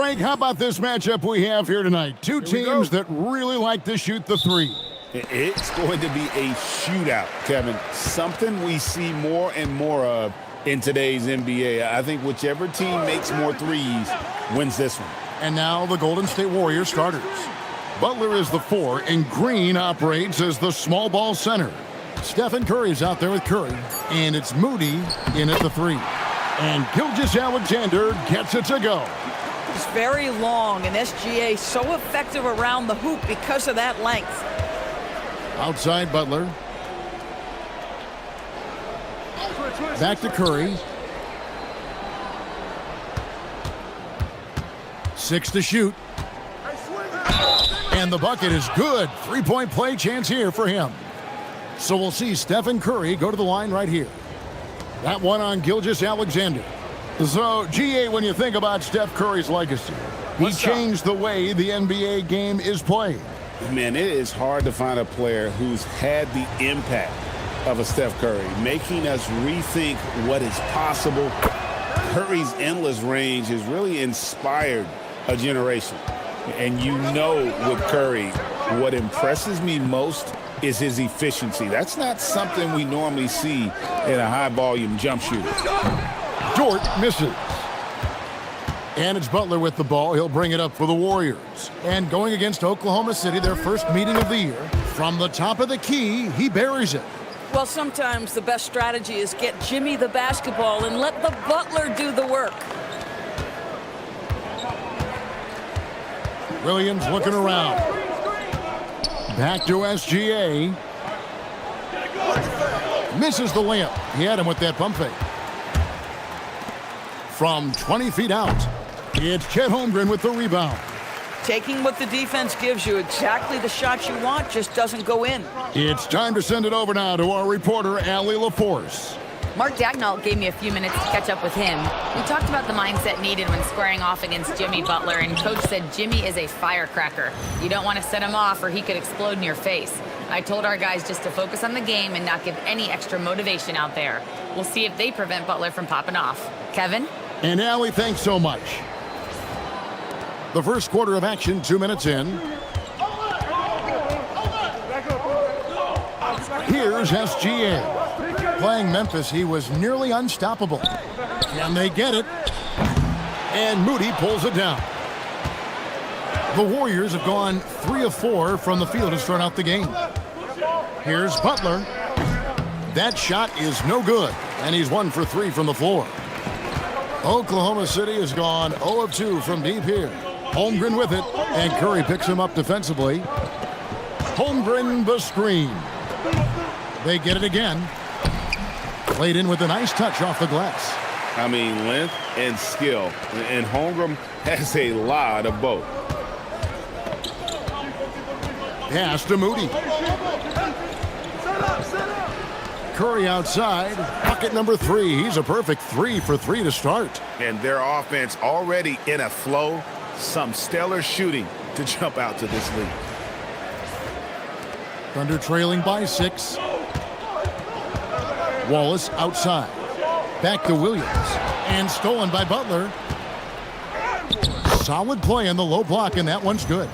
Frank, how about this matchup we have here tonight? Two teams that really like to shoot the three. It's going to be a shootout, Kevin. Something we see more and more of in today's NBA. I think whichever team makes more threes wins this one. And now the Golden State Warriors starters. Butler is the 4, and Green operates as the small ball center. Stephen Curry's out there with Curry, and it's Moody in at the 3. And Gilgeous-Alexander gets it to go. It's very long, and SGA so effective around the hoop because of that length. Outside Butler. Back to Curry. 6 to shoot. And the bucket is good. Three-point play chance here for him. So we'll see Stephen Curry go to the line right here. That one on Gilgeous-Alexander. So, GA, when you think about Steph Curry's legacy, he changed the way the NBA game is played. Man, it is hard to find a player who's had the impact of a Steph Curry, making us rethink what is possible. Curry's endless range has really inspired a generation. And you know with Curry, what impresses me most is his efficiency. That's not something we normally see in a high-volume jump shooter. Dort misses. And it's Butler with the ball. He'll bring it up for the Warriors. And going against Oklahoma City, their first meeting of the year, from the top of the key, he buries it. Well, sometimes the best strategy is get Jimmy the basketball and let the Butler do the work. Williams looking around. Back to SGA. Misses the layup. He had him with that pump fake. From 20 feet out, it's Chet Holmgren with the rebound. Taking what the defense gives you, exactly the shot you want, just doesn't go in. It's time to send it over now to our reporter, Allie LaForce. Mark Dagnall gave me a few minutes to catch up with him. We talked about the mindset needed when squaring off against Jimmy Butler, and Coach said Jimmy is a firecracker. You don't want to set him off or he could explode in your face. I told our guys just to focus on the game and not give any extra motivation out there. We'll see if they prevent Butler from popping off. Kevin? And Allie, thanks so much. The first quarter of action, 2 minutes in. Here's SGA. Playing Memphis, he was nearly unstoppable. Can they get it? And Moody pulls it down. The Warriors have gone 3 of 4 from the field to start out the game. Here's Butler. That shot is no good, and he's 1 for 3 from the floor. Oklahoma City has gone 0 of 2 from deep here. Holmgren with it, and Curry picks him up defensively. Holmgren the screen. They get it again. Played in with a nice touch off the glass. I mean, length and skill. And Holmgren has a lot of both. Pass to Moody. Curry outside. Bucket number 3. He's a perfect 3 for 3 to start. And their offense already in a flow. Some stellar shooting to jump out to this lead. Thunder trailing by 6. Wallace outside. Back to Williams. And stolen by Butler. Solid play in the low block, and that one's good.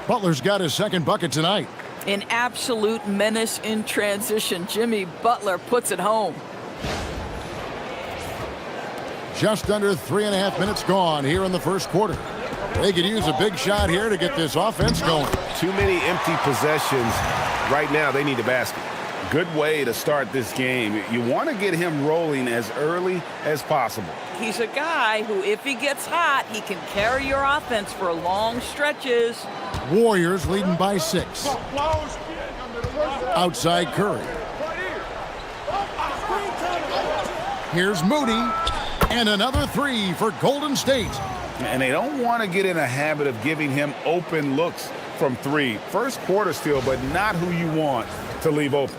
Butler's got his second bucket tonight. An absolute menace in transition. Jimmy Butler puts it home. Just under 3.5 minutes gone here in the first quarter. They could use a big shot here to get this offense going. Too many empty possessions. Right now, they need a basket. Good way to start this game. You want to get him rolling as early as possible. He's a guy who, if he gets hot, he can carry your offense for long stretches. Warriors leading by 6. Outside Curry. Here's Moody. And another 3 for Golden State. And they don't want to get in a habit of giving him open looks from 3. First quarter still, but not who you want to leave open.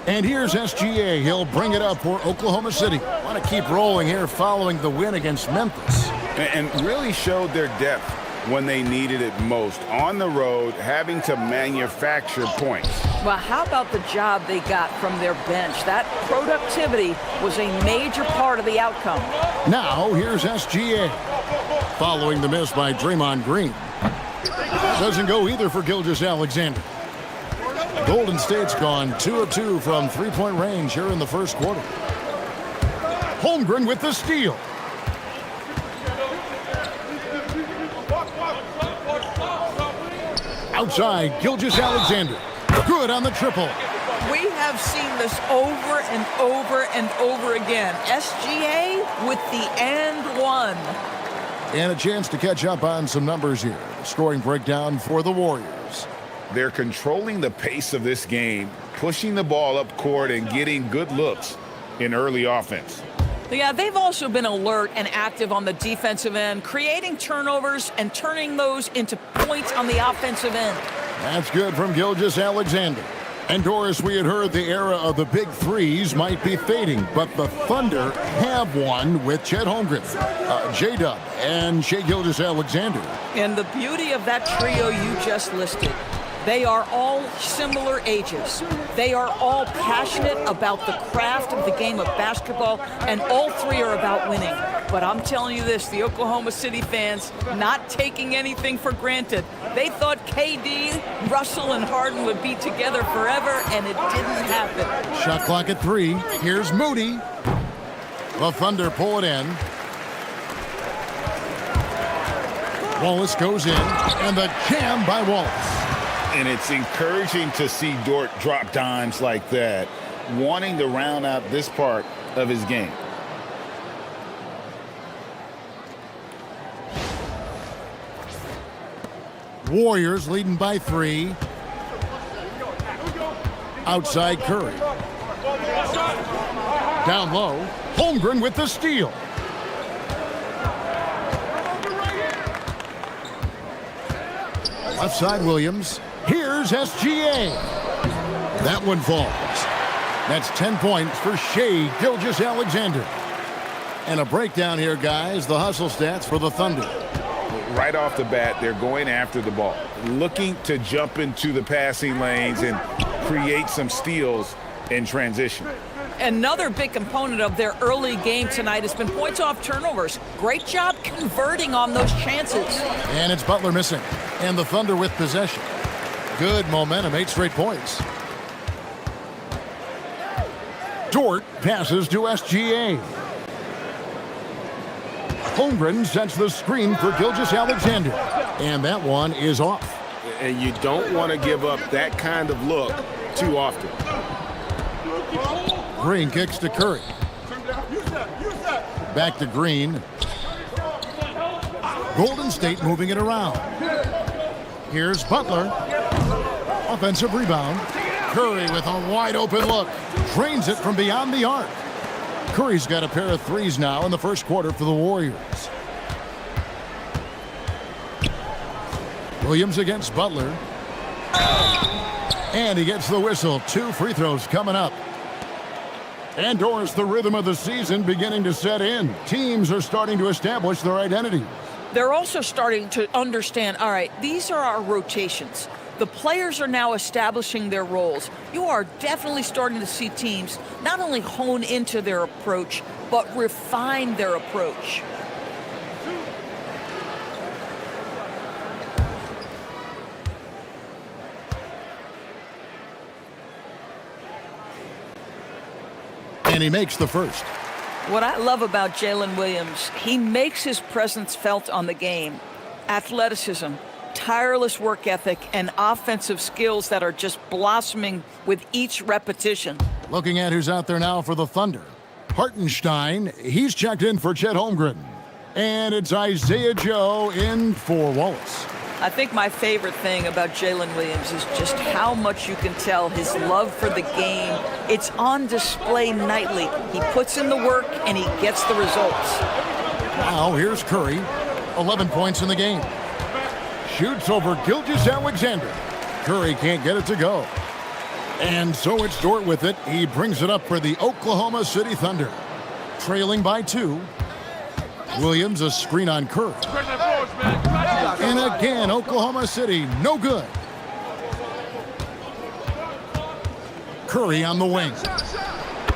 And here's SGA. He'll bring it up for Oklahoma City. Want to keep rolling here following the win against Memphis. And really showed their depth when they needed it most. On the road, having to manufacture points. Well, how about the job they got from their bench? That productivity was a major part of the outcome. Now, here's SGA. Following the miss by Draymond Green. Doesn't go either for Gilgeous-Alexander. Golden State's gone 2 of 2 from three-point range here in the first quarter. Holmgren with the steal. Outside, Gilgeous-Alexander. Good on the triple. We have seen this over and over and over again. SGA with the and one. And a chance to catch up on some numbers here. Scoring breakdown for the Warriors. They're controlling the pace of this game, pushing the ball up court and getting good looks in early offense. Yeah, they've also been alert and active on the defensive end, creating turnovers and turning those into points on the offensive end. That's good from Gilgeous-Alexander. And Doris, we had heard the era of the big threes might be fading, but the Thunder have one with Chet Holmgren, J-Dub, and Shai Gilgeous-Alexander. And the beauty of that trio you just listed, they are all similar ages. They are all passionate about the craft of the game of basketball, and all three are about winning. But I'm telling you this, the Oklahoma City fans, not taking anything for granted. They thought KD, Russell, and Harden would be together forever, and it didn't happen. Shot clock at 3. Here's Moody. The Thunder pull it in. Wallace goes in, and the jam by Wallace. And it's encouraging to see Dort drop dimes like that, wanting to round out this part of his game. Warriors leading by 3. Outside Curry. Down low, Holmgren with the steal. Left side Williams. Here's SGA. That one falls. That's 10 points for Shai Gilgeous-Alexander. And a breakdown here, guys. The hustle stats for the Thunder. Right off the bat, they're going after the ball, looking to jump into the passing lanes and create some steals in transition. Another big component of their early game tonight has been points off turnovers. Great job converting on those chances. And it's Butler missing. And the Thunder with possession. Good momentum, 8 straight points. Dort passes to SGA. Holmgren sets the screen for Gilgeous-Alexander. And that one is off. And you don't want to give up that kind of look too often. Green kicks to Curry. Back to Green. Golden State moving it around. Here's Butler. Offensive rebound. Curry with a wide open look. Drains it from beyond the arc. Curry's got a pair of threes now in the first quarter for the Warriors. Williams against Butler. And he gets the whistle. 2 free throws coming up. And Doris, the rhythm of the season beginning to set in. Teams are starting to establish their identity. They're also starting to understand, all right, these are our rotations. The players are now establishing their roles. You are definitely starting to see teams not only hone into their approach, but refine their approach. And he makes the first. What I love about Jalen Williams, he makes his presence felt on the game. Athleticism, tireless work ethic, and offensive skills that are just blossoming with each repetition. Looking at who's out there now for the Thunder. Hartenstein, he's checked in for Chet Holmgren. And it's Isaiah Joe in for Wallace. I think my favorite thing about Jalen Williams is just how much you can tell his love for the game. It's on display nightly. He puts in the work and he gets the results. Now here's Curry, 11 points in the game. Shoots over Gilgeous-Alexander. Curry can't get it to go. And so it's Dort with it. He brings it up for the Oklahoma City Thunder. Trailing by 2. Williams, a screen on Curry. And again, Oklahoma City, no good. Curry on the wing.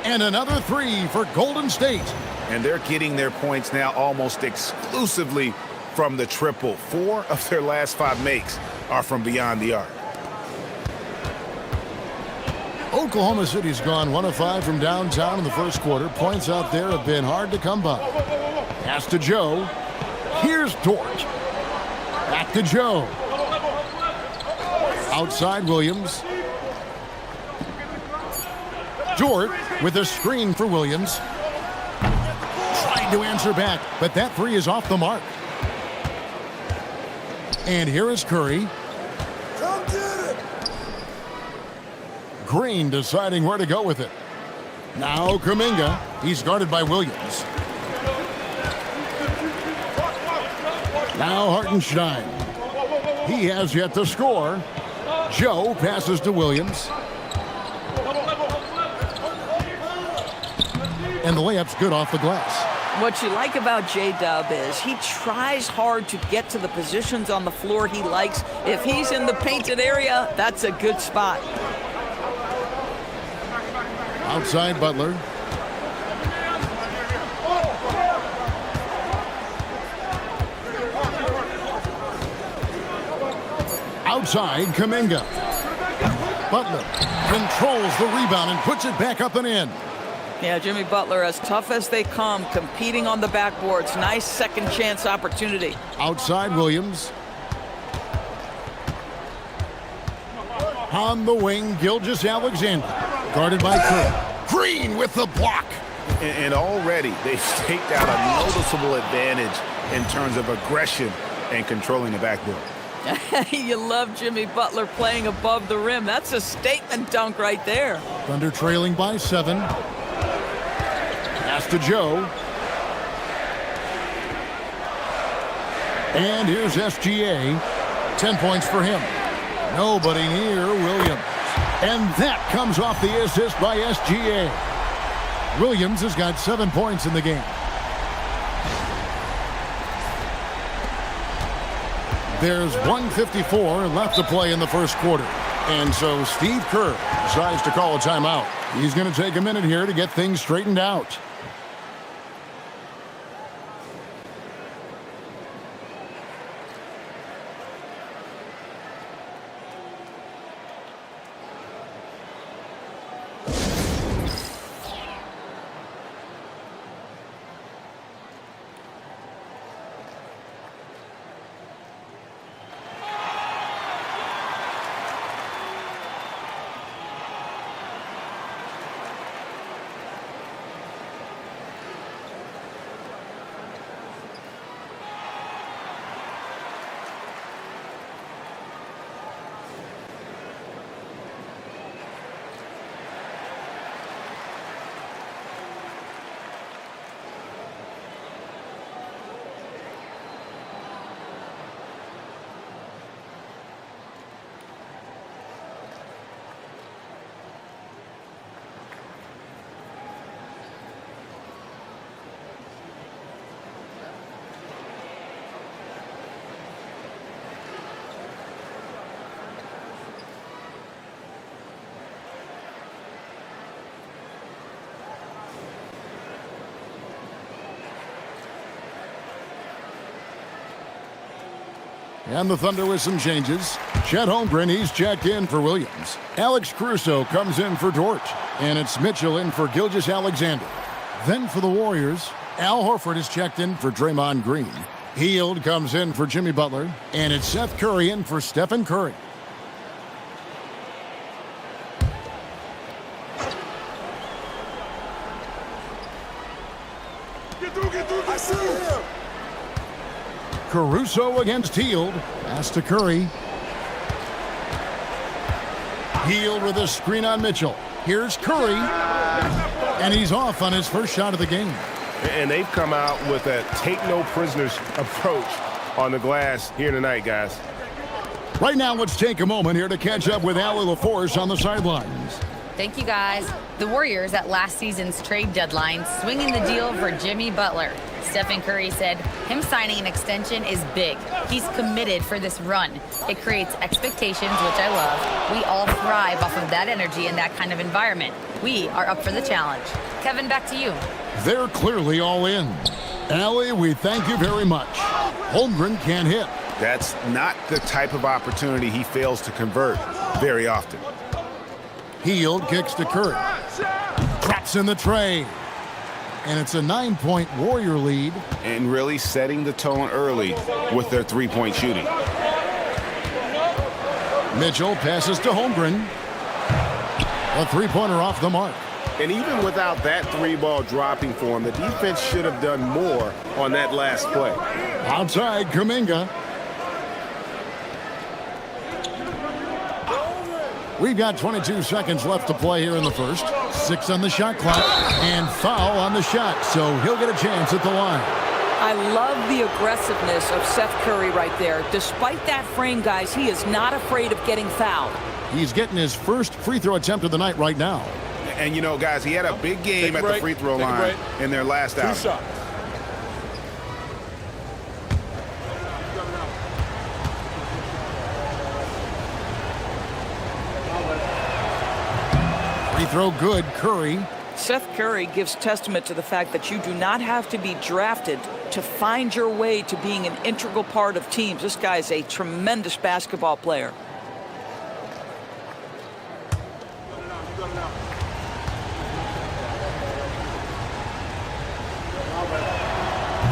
And another three for Golden State. And they're getting their points now almost exclusively from the triple. 4 of their last 5 makes are from beyond the arc. Oklahoma City's gone 1 of 5 from downtown in the first quarter. Points out there have been hard to come by. Pass to Joe. Here's Dort. Back to Joe. Outside Williams. Dort with a screen for Williams. Tried to answer back, but that three is off the mark. And here is Curry. Come get it. Green deciding where to go with it. Now Kuminga. He's guarded by Williams. Now Hartenstein. He has yet to score. Joe passes to Williams. And the layup's good off the glass. What you like about J-Dub is he tries hard to get to the positions on the floor he likes. If he's in the painted area, that's a good spot. Outside Butler. Outside Kuminga. Butler controls the rebound and puts it back up and in. Yeah, Jimmy Butler, as tough as they come, competing on the backboards. Nice second chance opportunity. Outside Williams. On the wing, Gilgeous-Alexander. Guarded by Curry. Green with the block. And already they've staked out a noticeable advantage in terms of aggression and controlling the backboard. You love Jimmy Butler playing above the rim. That's a statement dunk right there. Thunder trailing by 7. Pass to Joe. And here's SGA. 10 points for him. Nobody near Williams. And that comes off the assist by SGA. Williams has got 7 points in the game. There's 1:54 left to play in the first quarter. And so Steve Kerr decides to call a timeout. He's going to take a minute here to get things straightened out. And the Thunder with some changes. Chet Holmgren, he's checked in for Williams. Alex Caruso comes in for Dort. And it's Mitchell in for Gilgeous-Alexander. Then for the Warriors, Al Horford is checked in for Draymond Green. Hield comes in for Jimmy Butler. And it's Seth Curry in for Stephen Curry. I see him. Caruso against Hield. Pass to Curry. Hield with a screen on Mitchell. Here's Curry. And he's off on his first shot of the game. And they've come out with a take-no-prisoners approach on the glass here tonight, guys. Right now, let's take a moment here to catch up with Allie LaForce on the sidelines. Thank you, guys. The Warriors at last season's trade deadline swinging the deal for Jimmy Butler. Stephen Curry said, him signing an extension is big. He's committed for this run. It creates expectations, which I love. We all thrive off of that energy in that kind of environment. We are up for the challenge. Kevin, back to you. They're clearly all in. Allie, we thank you very much. Holmgren can't hit. That's not the type of opportunity he fails to convert very often. Hield kicks to Curry. Drops in the tray. And it's a 9-point Warrior lead. And really setting the tone early with their three-point shooting. Mitchell passes to Holmgren. A three-pointer off the mark. And even without that three ball dropping for him, the defense should have done more on that last play. Outside, Kuminga. We've got 22 seconds left to play here in the first. 6 on the shot clock and foul on the shot, so he'll get a chance at the line. I love the aggressiveness of Seth Curry right there. Despite that frame, guys, he is not afraid of getting fouled. He's getting his first free throw attempt of the night right now. And, you know, guys, he had a big game at the free throw line in their last outing. Free throw good, Curry. Seth Curry gives testament to the fact that you do not have to be drafted to find your way to being an integral part of teams. This guy is a tremendous basketball player.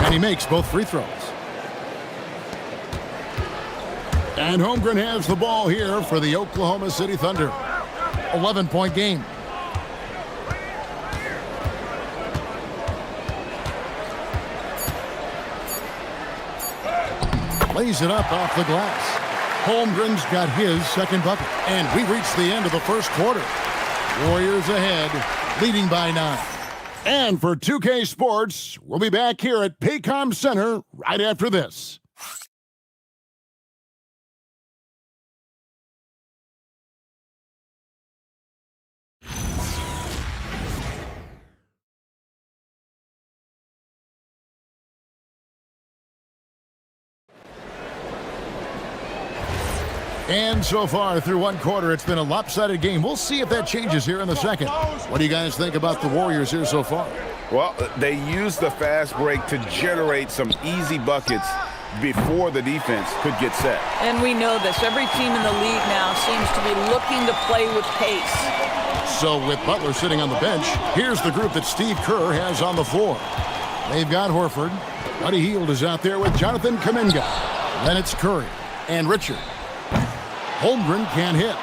And he makes both free throws. And Holmgren has the ball here for the Oklahoma City Thunder. 11-point game. Lays it up off the glass. Holmgren's got his second bucket. And we reach the end of the first quarter. Warriors ahead, leading by 9. And for 2K Sports, we'll be back here at Paycom Center right after this. And so far through one quarter, it's been a lopsided game. We'll see if that changes here in the second. What do you guys think about the Warriors here so far? Well, they used the fast break to generate some easy buckets before the defense could get set. And we know this. Every team in the league now seems to be looking to play with pace. So with Butler sitting on the bench, here's the group that Steve Kerr has on the floor. They've got Horford. Buddy Hield is out there with Jonathan Kuminga. Then it's Curry and Richard. Holmgren can't hit.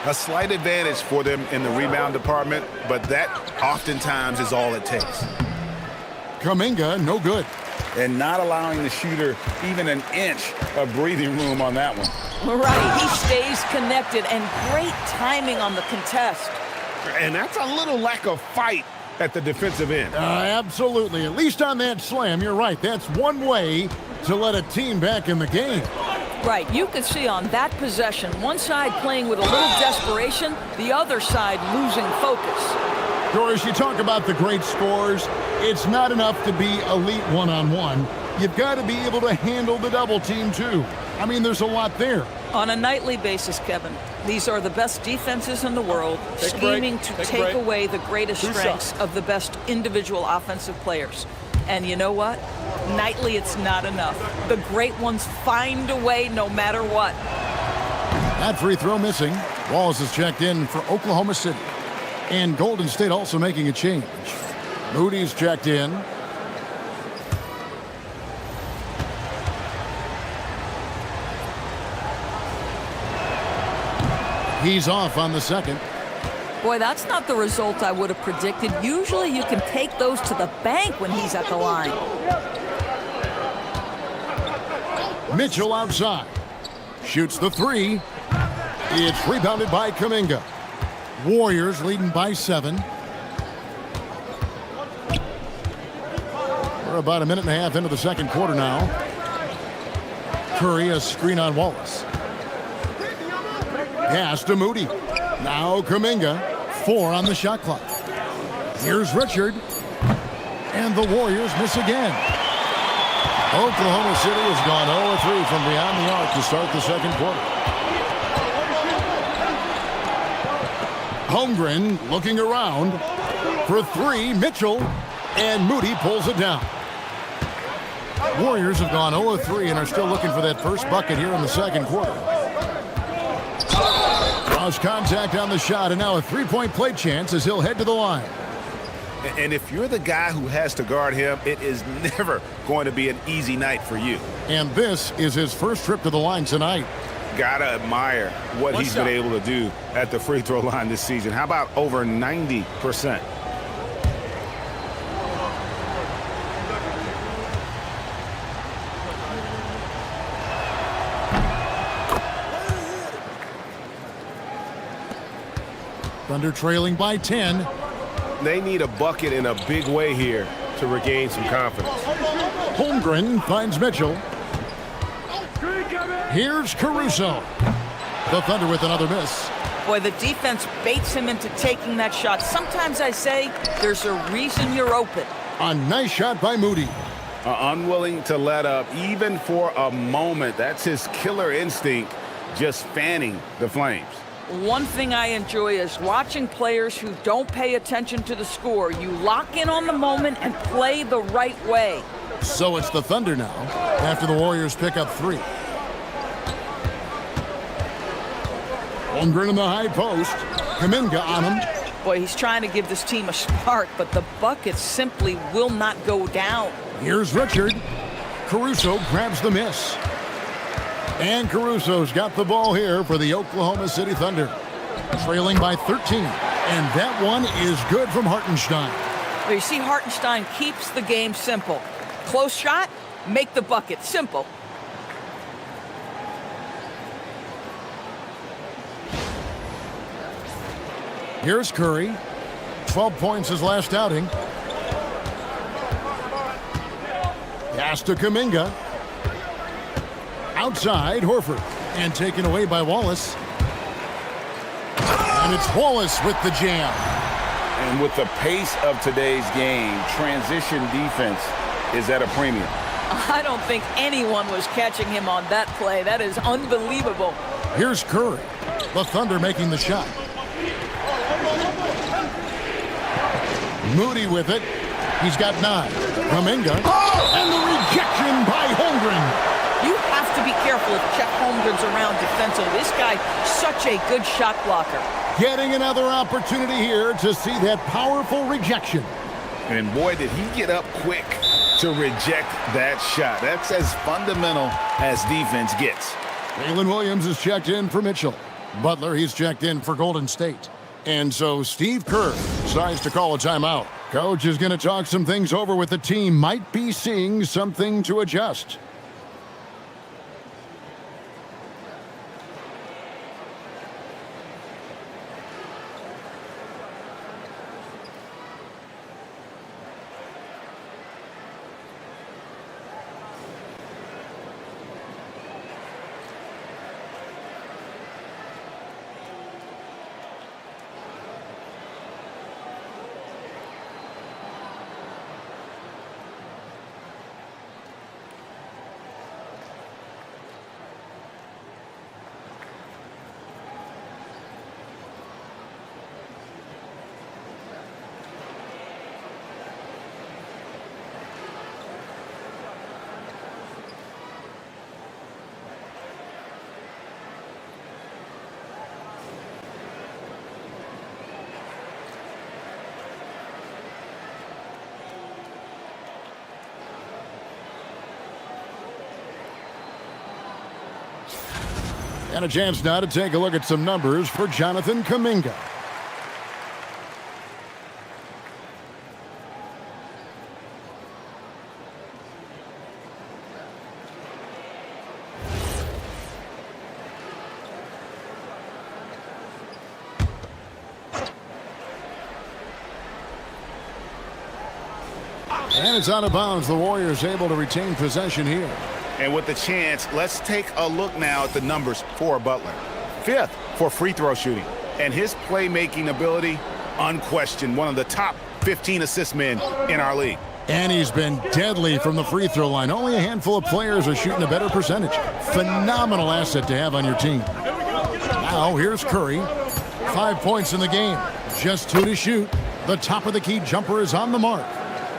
A slight advantage for them in the rebound department, but that oftentimes is all it takes. Kuminga, no good. And not allowing the shooter even an inch of breathing room on that one. Right, he stays connected, and great timing on the contest. And that's a little lack of fight at the defensive end. Absolutely. At least on that slam, you're right. That's one way to let a team back in the game. Right, you could see on that possession, one side playing with a little desperation, the other side losing focus. Doris, you talk about the great scores. It's not enough to be elite one-on-one. You've got to be able to handle the double team, too. I mean, there's a lot there. On a nightly basis, Kevin, these are the best defenses in the world, scheming to take away the greatest strengths of the best individual offensive players. And you know what? Nightly, it's not enough. The great ones find a way no matter what. That free throw missing. Walls is checked in for Oklahoma City. And Golden State also making a change. Moody's checked in. He's off on the second. Boy, that's not the result I would have predicted. Usually you can take those to the bank when he's at the line. Mitchell outside. Shoots the three. It's rebounded by Kuminga. Warriors leading by 7. We're about a minute and a half into the second quarter now. Curry, a screen on Wallace. Pass to Moody. Now Kuminga. 4 on the shot clock. Here's Richard. And the Warriors miss again. Oklahoma City has gone 0-3 from beyond the arc to start the second quarter. Holmgren looking around for three. Mitchell, and Moody pulls it down. Warriors have gone 0-3 and are still looking for that first bucket here in the second quarter. Draws contact on the shot, and now a three-point play chance as he'll head to the line. And if you're the guy who has to guard him, it is never going to be an easy night for you. And this is his first trip to the line tonight. Gotta admire what he's been able to do at the free throw line this season. How about over 90%? Thunder trailing by 10. They need a bucket in a big way here to regain some confidence. Holmgren finds Mitchell. Here's Caruso. The Thunder with another miss. Boy, the defense baits him into taking that shot. Sometimes I say there's a reason you're open. A nice shot by Moody. Unwilling to let up even for a moment. That's his killer instinct, just fanning the flames. One thing I enjoy is watching players who don't pay attention to the score. You lock in on the moment and play the right way. So it's the Thunder now after the Warriors pick up three. Holmgren in the high post. Kuminga on him. Boy, he's trying to give this team a spark, but the bucket simply will not go down. Here's Richard. Caruso grabs the miss. And Caruso's got the ball here for the Oklahoma City Thunder. Trailing by 13. And that one is good from Hartenstein. Well, you see, Hartenstein keeps the game simple. Close shot, make the bucket. Simple. Here's Curry. 12 points his last outing. Pass to Kuminga. Outside, Horford. And taken away by Wallace. And it's Wallace with the jam. And with the pace of today's game, transition defense is at a premium. I don't think anyone was catching him on that play. That is unbelievable. Here's Curry. The Thunder making the shot. Moody with it. He's got 9. Kuminga. And the rejection by Holmgren. You have to be careful if Chet Holmgren's around defensively. This guy, such a good shot blocker. Getting another opportunity here to see that powerful rejection. And boy, did he get up quick to reject that shot. That's as fundamental as defense gets. Jalen Williams is checked in for Mitchell. Butler, he's checked in for Golden State. And so Steve Kerr decides to call a timeout. Coach is going to talk some things over with the team. Might be seeing something to adjust. And a chance now to take a look at some numbers for Jonathan Kuminga. And it's out of bounds. The Warriors able to retain possession here. And with the chance, let's take a look now at the numbers for Butler. 5th for free throw shooting. And his playmaking ability, unquestioned, one of the top 15 assist men in our league. And he's been deadly from the free throw line. Only a handful of players are shooting a better percentage. Phenomenal asset to have on your team. Now here's Curry. 5 points in the game. Just 2 to shoot. The top of the key jumper is on the mark.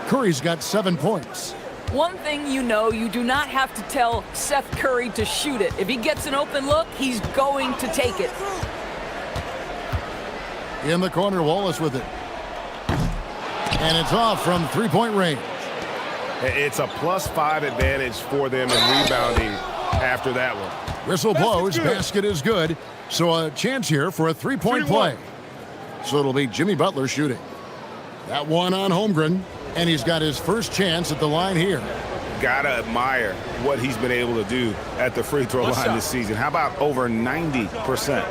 Curry's got 7 points. One thing you know, you do not have to tell Seth Curry to shoot it. If he gets an open look, he's going to take it. In the corner, Wallace with it. And it's off from three-point range. It's a +5 advantage for them in rebounding after that one. Whistle blows, basket is good. So a chance here for a three-point play. So it'll be Jimmy Butler shooting. That one on Holmgren, and he's got his first chance at the line here. Gotta admire what he's been able to do at the free throw line this season. How about over 90%?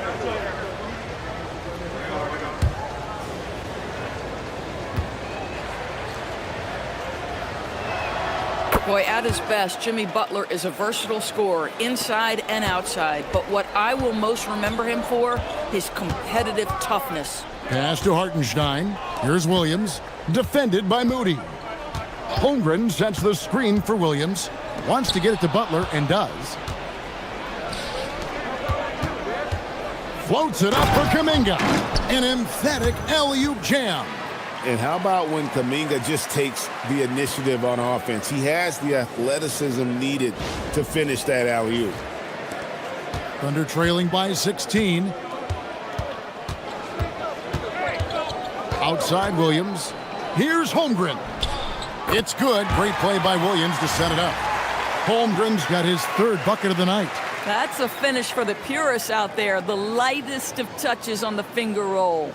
Boy, at his best, Jimmy Butler is a versatile scorer, inside and outside. But what I will most remember him for, his competitive toughness. Pass to Hartenstein. Here's Williams, defended by Moody. Holmgren sets the screen for Williams. Wants to get it to Butler and does. Floats it up for Kuminga. An emphatic alley-oop jam. And how about when Kuminga just takes the initiative on offense? He has the athleticism needed to finish that alley-oop. Thunder trailing by 16. Outside Williams. Here's Holmgren. It's good. Great play by Williams to set it up. Holmgren's got his third bucket of the night. That's a finish for the purists out there. The lightest of touches on the finger roll.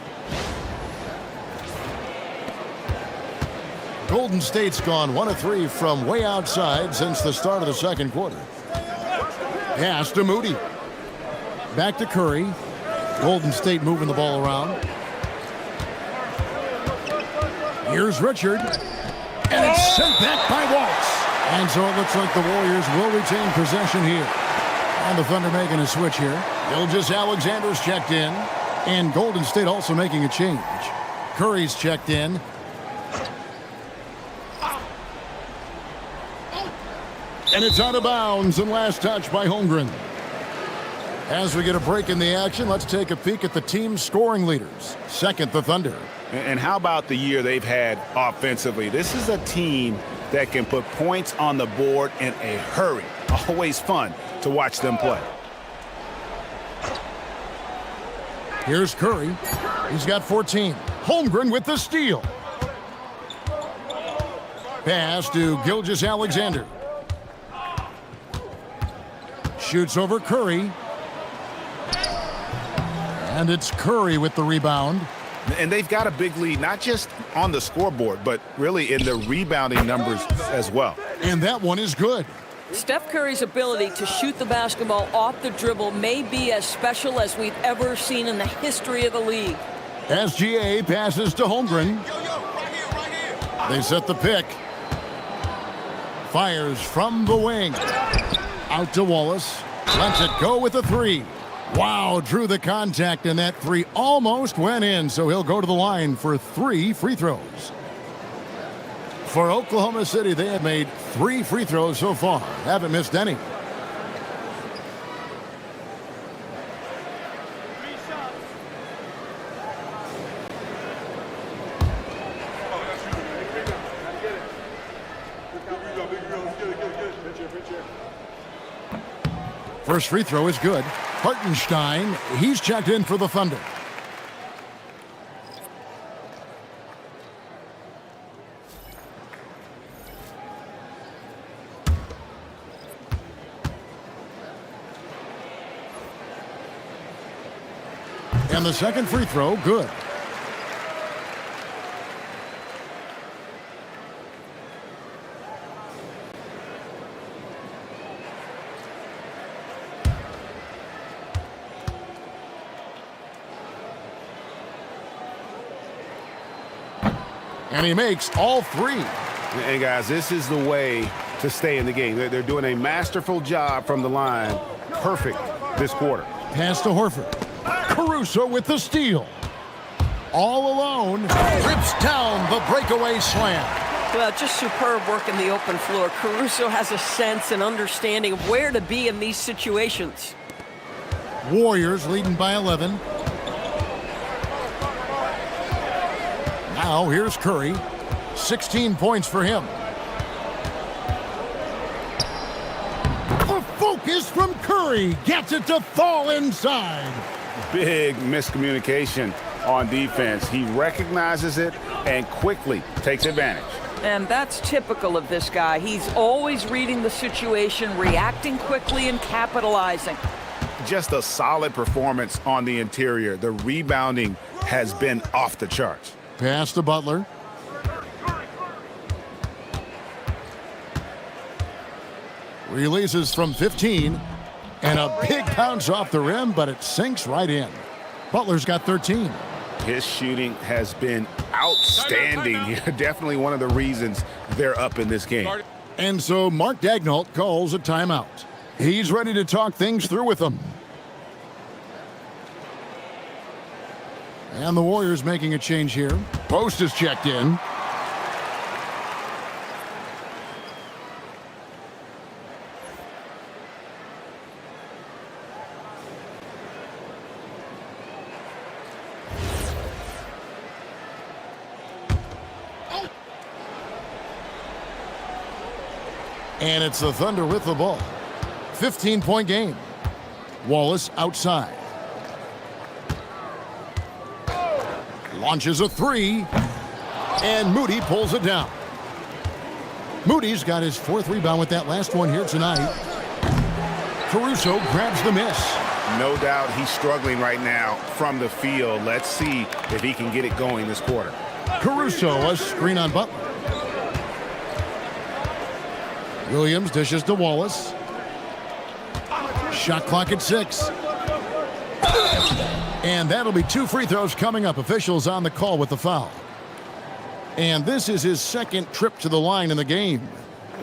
Golden State's gone 1 of 3 from way outside since the start of the second quarter. Pass to Moody. Back to Curry. Golden State moving the ball around. Here's Richard. And it's sent back by Waltz. And so it looks like the Warriors will retain possession here. And the Thunder making a switch here. Gilgeous-Alexander's checked in. And Golden State also making a change. Curry's checked in. And it's out of bounds and last touch by Holmgren. As we get a break in the action, let's take a peek at the team's scoring leaders. Second, the Thunder. And how about the year they've had offensively? This is a team that can put points on the board in a hurry. Always fun to watch them play. Here's Curry. He's got 14. Holmgren with the steal. Pass to Gilgeous-Alexander. Shoots over Curry. And it's Curry with the rebound. And they've got a big lead, not just on the scoreboard, but really in the rebounding numbers as well. And that one is good. Steph Curry's ability to shoot the basketball off the dribble may be as special as we've ever seen in the history of the league. SGA passes to Holmgren. They set the pick. Fires from the wing. Out to Wallace. Lets it go with a three. Wow, drew the contact, and that three almost went in, so he'll go to the line for 3 free throws. For Oklahoma City, they have made 3 free throws so far. Haven't missed any. First free throw is good. Hartenstein, he's checked in for the Thunder. And the second free throw, good. And he makes all 3. And guys, this is the way to stay in the game. They're doing a masterful job from the line. Perfect this quarter. Pass to Horford. Caruso with the steal. All alone. Rips down the breakaway slam. Well, just superb work in the open floor. Caruso has a sense and understanding of where to be in these situations. Warriors leading by 11. Now here's Curry. 16 points for him. A focus from Curry. Gets it to fall inside. Big miscommunication on defense. He recognizes it and quickly takes advantage. And that's typical of this guy. He's always reading the situation, reacting quickly, and capitalizing. Just a solid performance on the interior. The rebounding has been off the charts. Pass to Butler. Releases from 15. And a big bounce off the rim, but it sinks right in. Butler's got 13. His shooting has been outstanding. Definitely one of the reasons they're up in this game. And so Mark Daigneault calls a timeout. He's ready to talk things through with them. And the Warriors making a change here. Post is checked in. And it's the Thunder with the ball. 15-point game. Wallace outside. Launches a three. And Moody pulls it down. Moody's got his 4th rebound with that last one here tonight. Caruso grabs the miss. No doubt he's struggling right now from the field. Let's see if he can get it going this quarter. Caruso, a screen on Butler. Williams dishes to Wallace. Shot clock at 6. And that'll be 2 free throws coming up. Officials on the call with the foul. And this is his 2nd trip to the line in the game.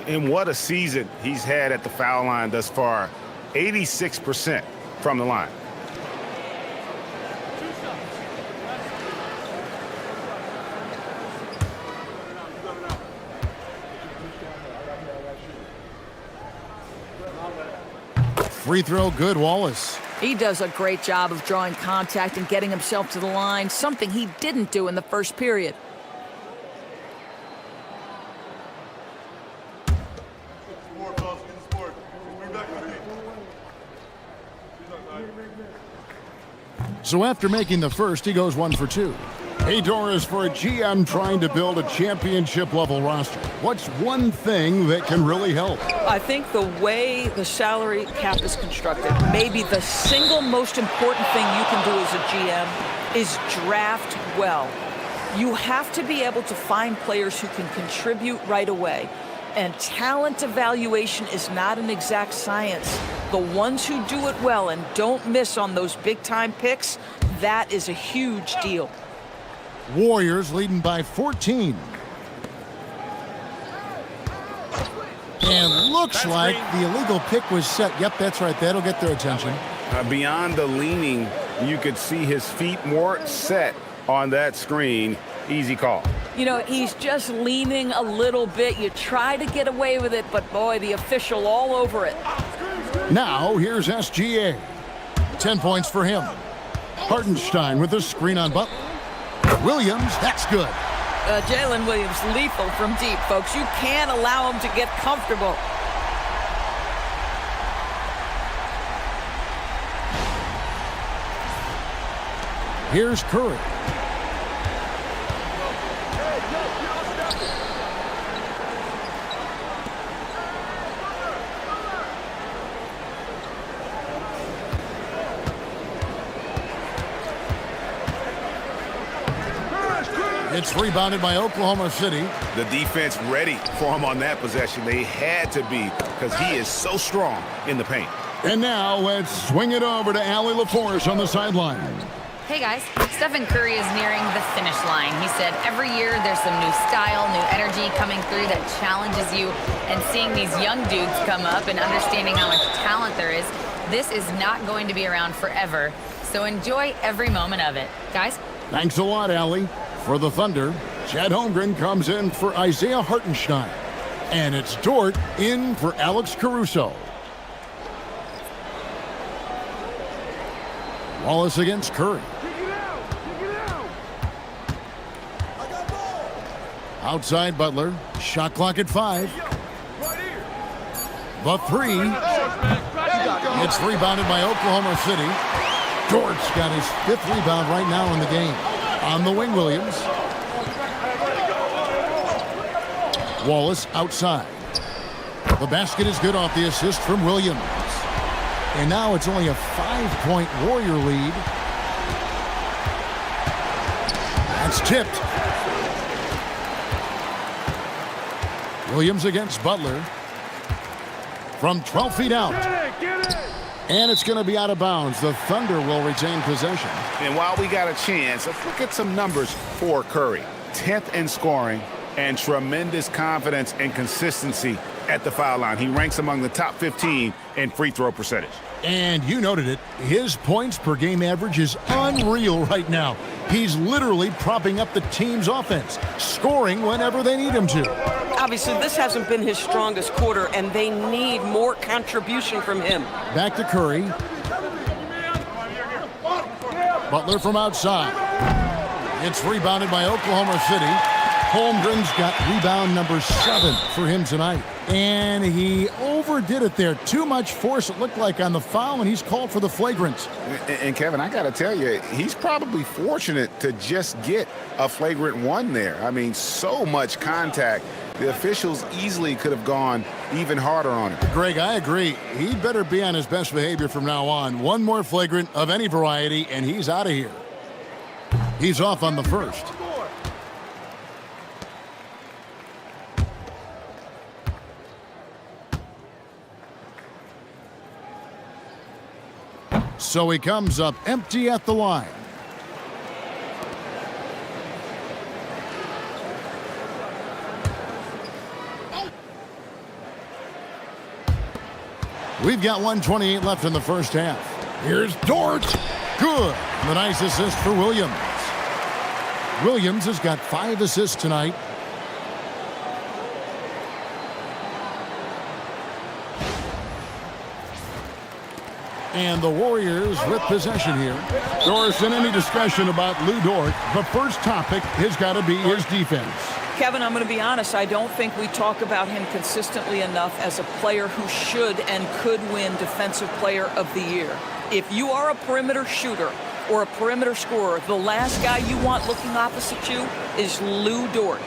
And what a season he's had at the foul line thus far. 86% from the line. Free throw good, Wallace. He does a great job of drawing contact and getting himself to the line, something he didn't do in the first period. So after making the first, he goes 1 for 2. Hey, Doris, for a GM trying to build a championship-level roster, what's one thing that can really help? I think the way the salary cap is constructed, maybe the single most important thing you can do as a GM is draft well. You have to be able to find players who can contribute right away. And talent evaluation is not an exact science. The ones who do it well and don't miss on those big-time picks, that is a huge deal. Warriors leading by 14. And looks like the illegal pick was set. Yep, that's right. That'll get their attention. Beyond the leaning, you could see his feet more set on that screen. Easy call. You know, he's just leaning a little bit. You try to get away with it, but boy, the official all over it. Now, here's SGA. 10 points for him. Hartenstein with the screen on Butler. Williams, that's good. Jalen Williams, lethal from deep, folks. You can't allow him to get comfortable. Here's Curry. It's rebounded by Oklahoma City. The defense ready for him on that possession. They had to be because he is so strong in the paint. And now let's swing it over to Allie LaForce on the sideline. Hey guys, Stephen Curry is nearing the finish line. He said every year there's some new style, new energy coming through that challenges you. And seeing these young dudes come up and understanding how much talent there is, this is not going to be around forever. So enjoy every moment of it. Guys? Thanks a lot, Allie. For the Thunder, Chad Holmgren comes in for Isaiah Hartenstein. And it's Dort in for Alex Caruso. Wallace against Curry. Outside Butler. Shot clock at 5. The 3. It's rebounded by Oklahoma City. Dort's got his 5th rebound right now in the game. On the wing, Williams. Wallace outside. The basket is good off the assist from Williams. And now it's only a 5-point Warrior lead. That's tipped. Williams against Butler. From 12 feet out. And it's going to be out of bounds. The Thunder will retain possession. And while we got a chance, let's look at some numbers for Curry. 10th in scoring and tremendous confidence and consistency at the foul line. He ranks among the top 15 in free throw percentage. And you noted it. His points per game average is unreal right now. He's literally propping up the team's offense, scoring whenever they need him to. Obviously, this hasn't been his strongest quarter, and they need more contribution from him. Back to Curry. Butler from outside. It's rebounded by Oklahoma City. Holmgren's got rebound number 7 for him tonight. And he overdid it there. Too much force, it looked like, on the foul, and he's called for the flagrant. And Kevin, I got to tell you, he's probably fortunate to just get a flagrant 1 there. I mean, so much contact. The officials easily could have gone even harder on him. Greg, I agree. He'd better be on his best behavior from now on. One more flagrant of any variety, and he's out of here. He's off on the first. So he comes up empty at the line. We've got 1:28 left in the first half. Here's Dort. Good. The nice assist for Williams. Williams has got 5 assists tonight. And the Warriors with possession here. Doris, in any discussion about Lou Dort, the first topic has got to be his defense. Kevin, I'm going to be honest. I don't think we talk about him consistently enough as a player who should and could win Defensive Player of the Year. If you are a perimeter shooter or a perimeter scorer, the last guy you want looking opposite you is Lou Dort.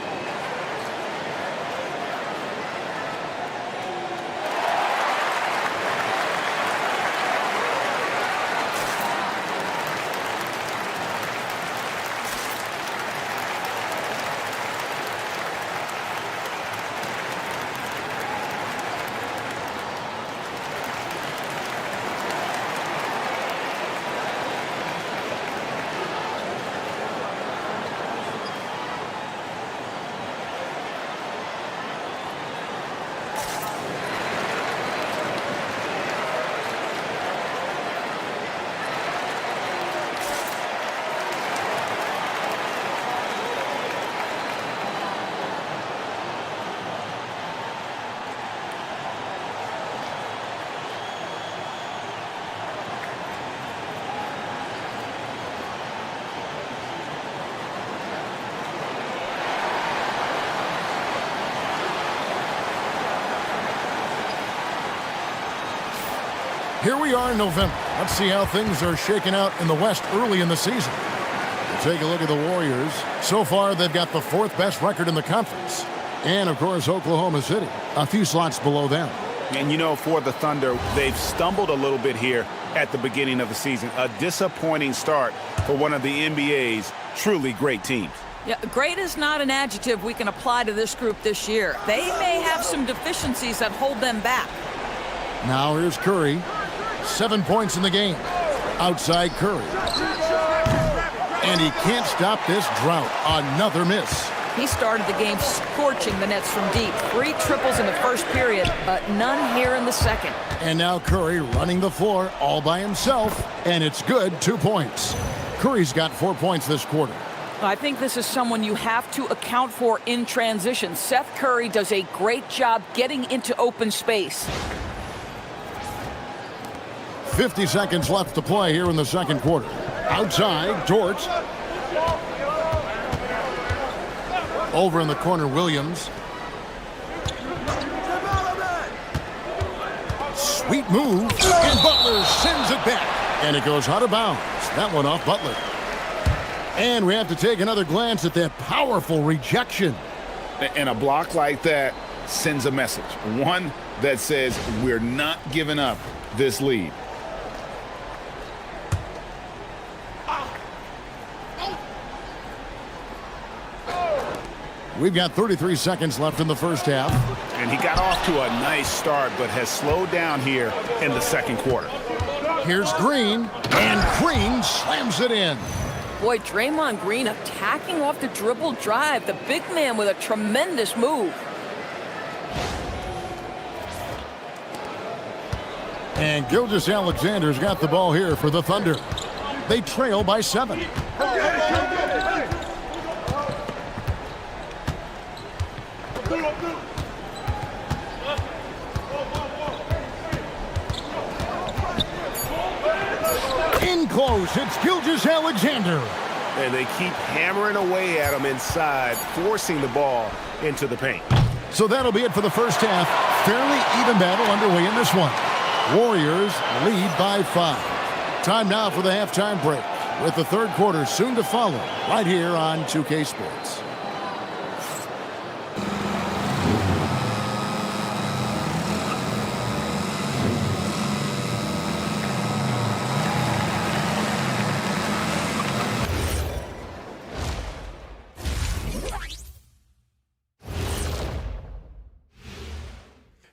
Here we are in November. Let's see how things are shaking out in the West early in the season. We'll take a look at the Warriors. So far, they've got the 4th best record in the conference. And, of course, Oklahoma City, a few slots below them. And, you know, for the Thunder, they've stumbled a little bit here at the beginning of the season. A disappointing start for one of the NBA's truly great teams. Yeah, great is not an adjective we can apply to this group this year. They may have some deficiencies that hold them back. Now here's Curry. 7 points in the game. Outside Curry. And he can't stop this drought. Another miss. He started the game scorching the Nets from deep. 3 triples in the first period, but none here in the second. And now Curry running the floor all by himself. And it's good. 2 points. Curry's got 4 points this quarter. I think this is someone you have to account for in transition. Seth Curry does a great job getting into open space. 50 seconds left to play here in the second quarter. Outside, Dort. Over in the corner, Williams. Sweet move, and Butler sends it back. And it goes out of bounds. That one off Butler. And we have to take another glance at that powerful rejection. And a block like that sends a message. One that says we're not giving up this lead. We've got 33 seconds left in the first half. And he got off to a nice start, but has slowed down here in the second quarter. Here's Green, and Green slams it in. Boy, Draymond Green attacking off the dribble drive. The big man with a tremendous move. And Gilgeous-Alexander's got the ball here for the Thunder. They trail by 7. In close, it's Gilgeous-Alexander. And they keep hammering away at him inside, forcing the ball into the paint. So that'll be it for the first half. Fairly even battle underway in this one. Warriors lead by 5. Time now for the halftime break, with the third quarter soon to follow, right here on 2K Sports.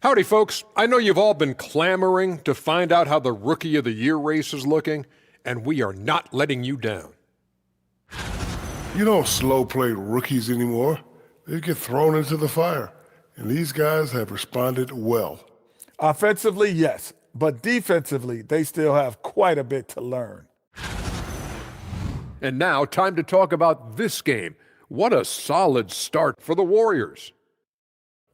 Howdy, folks. I know you've all been clamoring to find out how the Rookie of the Year race is looking, and we are not letting you down. You don't slow play rookies anymore. They get thrown into the fire. And these guys have responded well. Offensively, yes. But defensively, they still have quite a bit to learn. And now, time to talk about this game. What a solid start for the Warriors.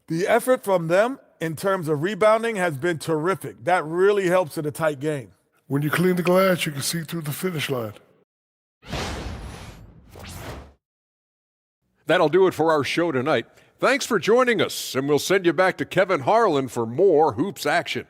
The effort from them in terms of rebounding has been terrific. That really helps in a tight game. When you clean the glass, you can see through the finish line. That'll do it for our show tonight. Thanks for joining us, and we'll send you back to Kevin Harlan for more Hoops action.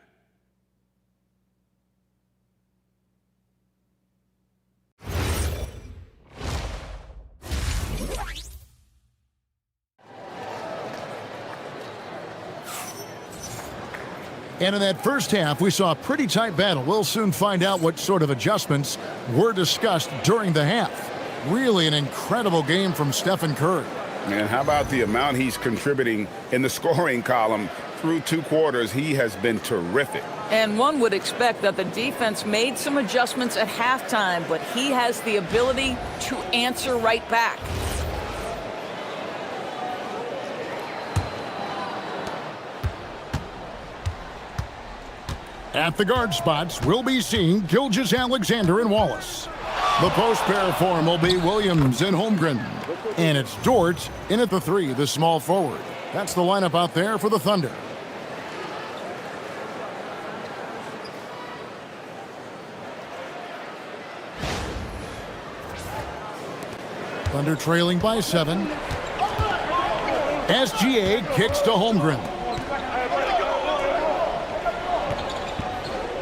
And in that first half, we saw a pretty tight battle. We'll soon find out what sort of adjustments were discussed during the half. Really an incredible game from Stephen Curry. And how about the amount he's contributing in the scoring column through 2 quarters? He has been terrific. And one would expect that the defense made some adjustments at halftime, but he has the ability to answer right back. At the guard spots, we'll be seeing Gilgeous-Alexander and Wallace. The post pair form will be Williams and Holmgren. And it's Dort in at the 3, the small forward. That's the lineup out there for the Thunder. Thunder trailing by 7. SGA kicks to Holmgren.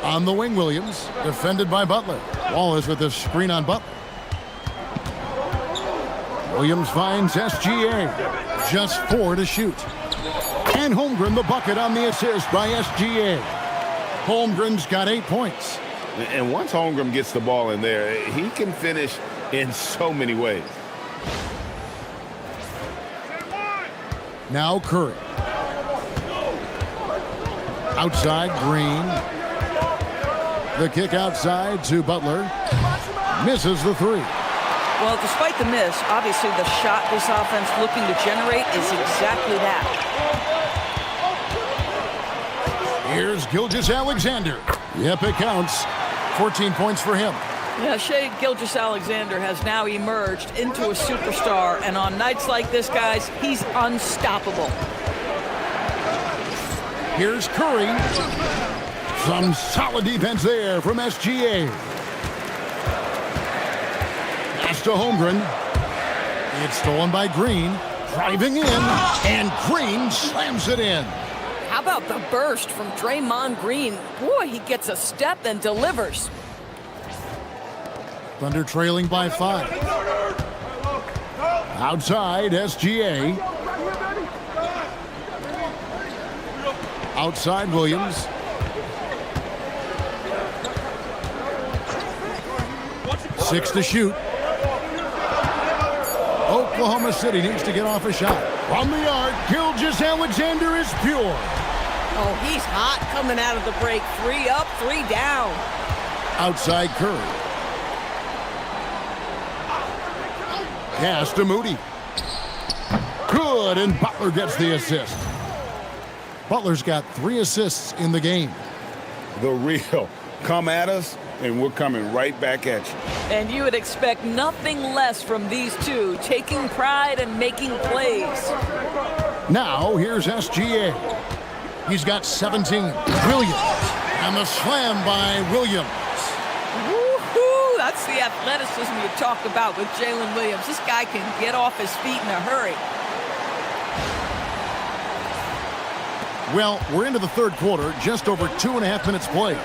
On the wing, Williams, defended by Butler. Wallace with the screen on Butler. Williams finds SGA. Just 4 to shoot. And Holmgren the bucket on the assist by SGA. Holmgren's got 8 points. And once Holmgren gets the ball in there, he can finish in so many ways. Now Curry. Outside, Green. The kick outside to Butler. Misses the 3. Well, despite the miss, obviously the shot this offense looking to generate is exactly that. Here's Gilgeous-Alexander. Yep, it counts. 14 points for him. Yeah, Shai Gilgeous-Alexander has now emerged into a superstar, and on nights like this, guys, he's unstoppable. Here's Curry. Some solid defense there from SGA. Pass to Holmgren. It's stolen by Green. Driving in, and Green slams it in. How about the burst from Draymond Green? Boy, he gets a step and delivers. Thunder trailing by 5. Outside, SGA. Outside, Williams. Six to shoot. Oklahoma City needs to get off a shot. From the arc, Gilgeous-Alexander is pure. Oh, he's hot coming out of the break. 3 up, 3 down. Outside Curry. Pass to Moody. Good, and Butler gets the assist. Butler's got 3 assists in the game. The real. Come at us, and we're coming right back at you. And you would expect nothing less from these two, taking pride and making plays. Now, here's SGA. He's got 17. Williams. And the slam by Williams. Woo-hoo! That's the athleticism you talk about with Jalen Williams. This guy can get off his feet in a hurry. Well, we're into the third quarter, just over 2.5 minutes played.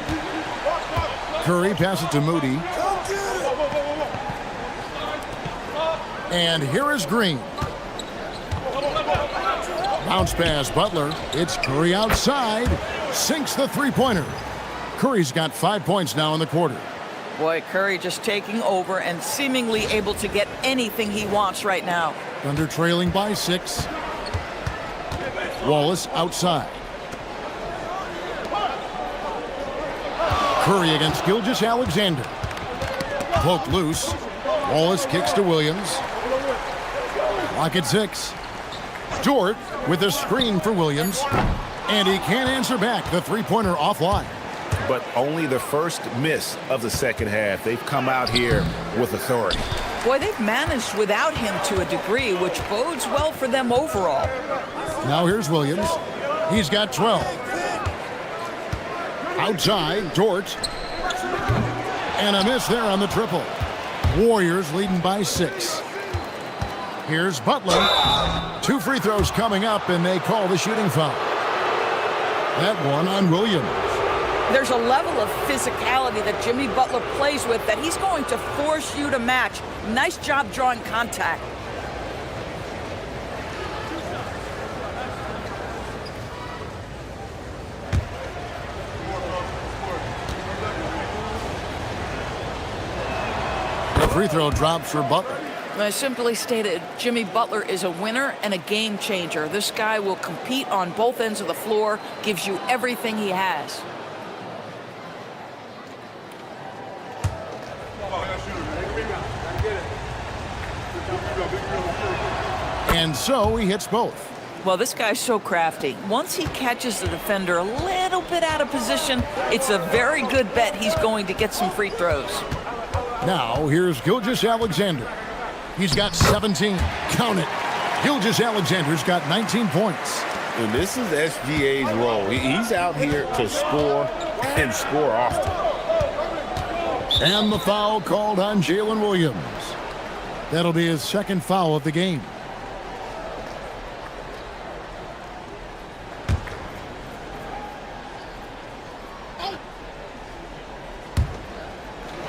Curry passes it to Moody. And here is Green. Bounce pass, Butler. It's Curry outside. Sinks the three-pointer. Curry's got 5 points now in the quarter. Boy, Curry just taking over and seemingly able to get anything he wants right now. Thunder trailing by 6. Wallace outside. Curry against Gilgeous-Alexander. Poke loose. Wallace kicks to Williams. Clock at 6. Dort with a screen for Williams. And he can't answer back. The three-pointer offline. But only the first miss of the second half. They've come out here with authority. Boy, they've managed without him to a degree, which bodes well for them overall. Now here's Williams. He's got 12. Outside, Dort. And a miss there on the triple. Warriors leading by 6. Here's Butler. 2 free throws coming up, and they call the shooting foul. That one on Williams. There's a level of physicality that Jimmy Butler plays with that he's going to force you to match. Nice job drawing contact. The free throw drops for Butler. I simply stated, Jimmy Butler is a winner and a game changer. This guy will compete on both ends of the floor, gives you everything he has. And so he hits both. Well, this guy's so crafty. Once he catches the defender a little bit out of position, it's a very good bet he's going to get some free throws. Now, here's Gilgeous-Alexander. He's got 17. Count it. Gilgeous-Alexander's got 19 points. And this is SGA's role. He's out here to score and score often. And the foul called on Jalen Williams. That'll be his second foul of the game.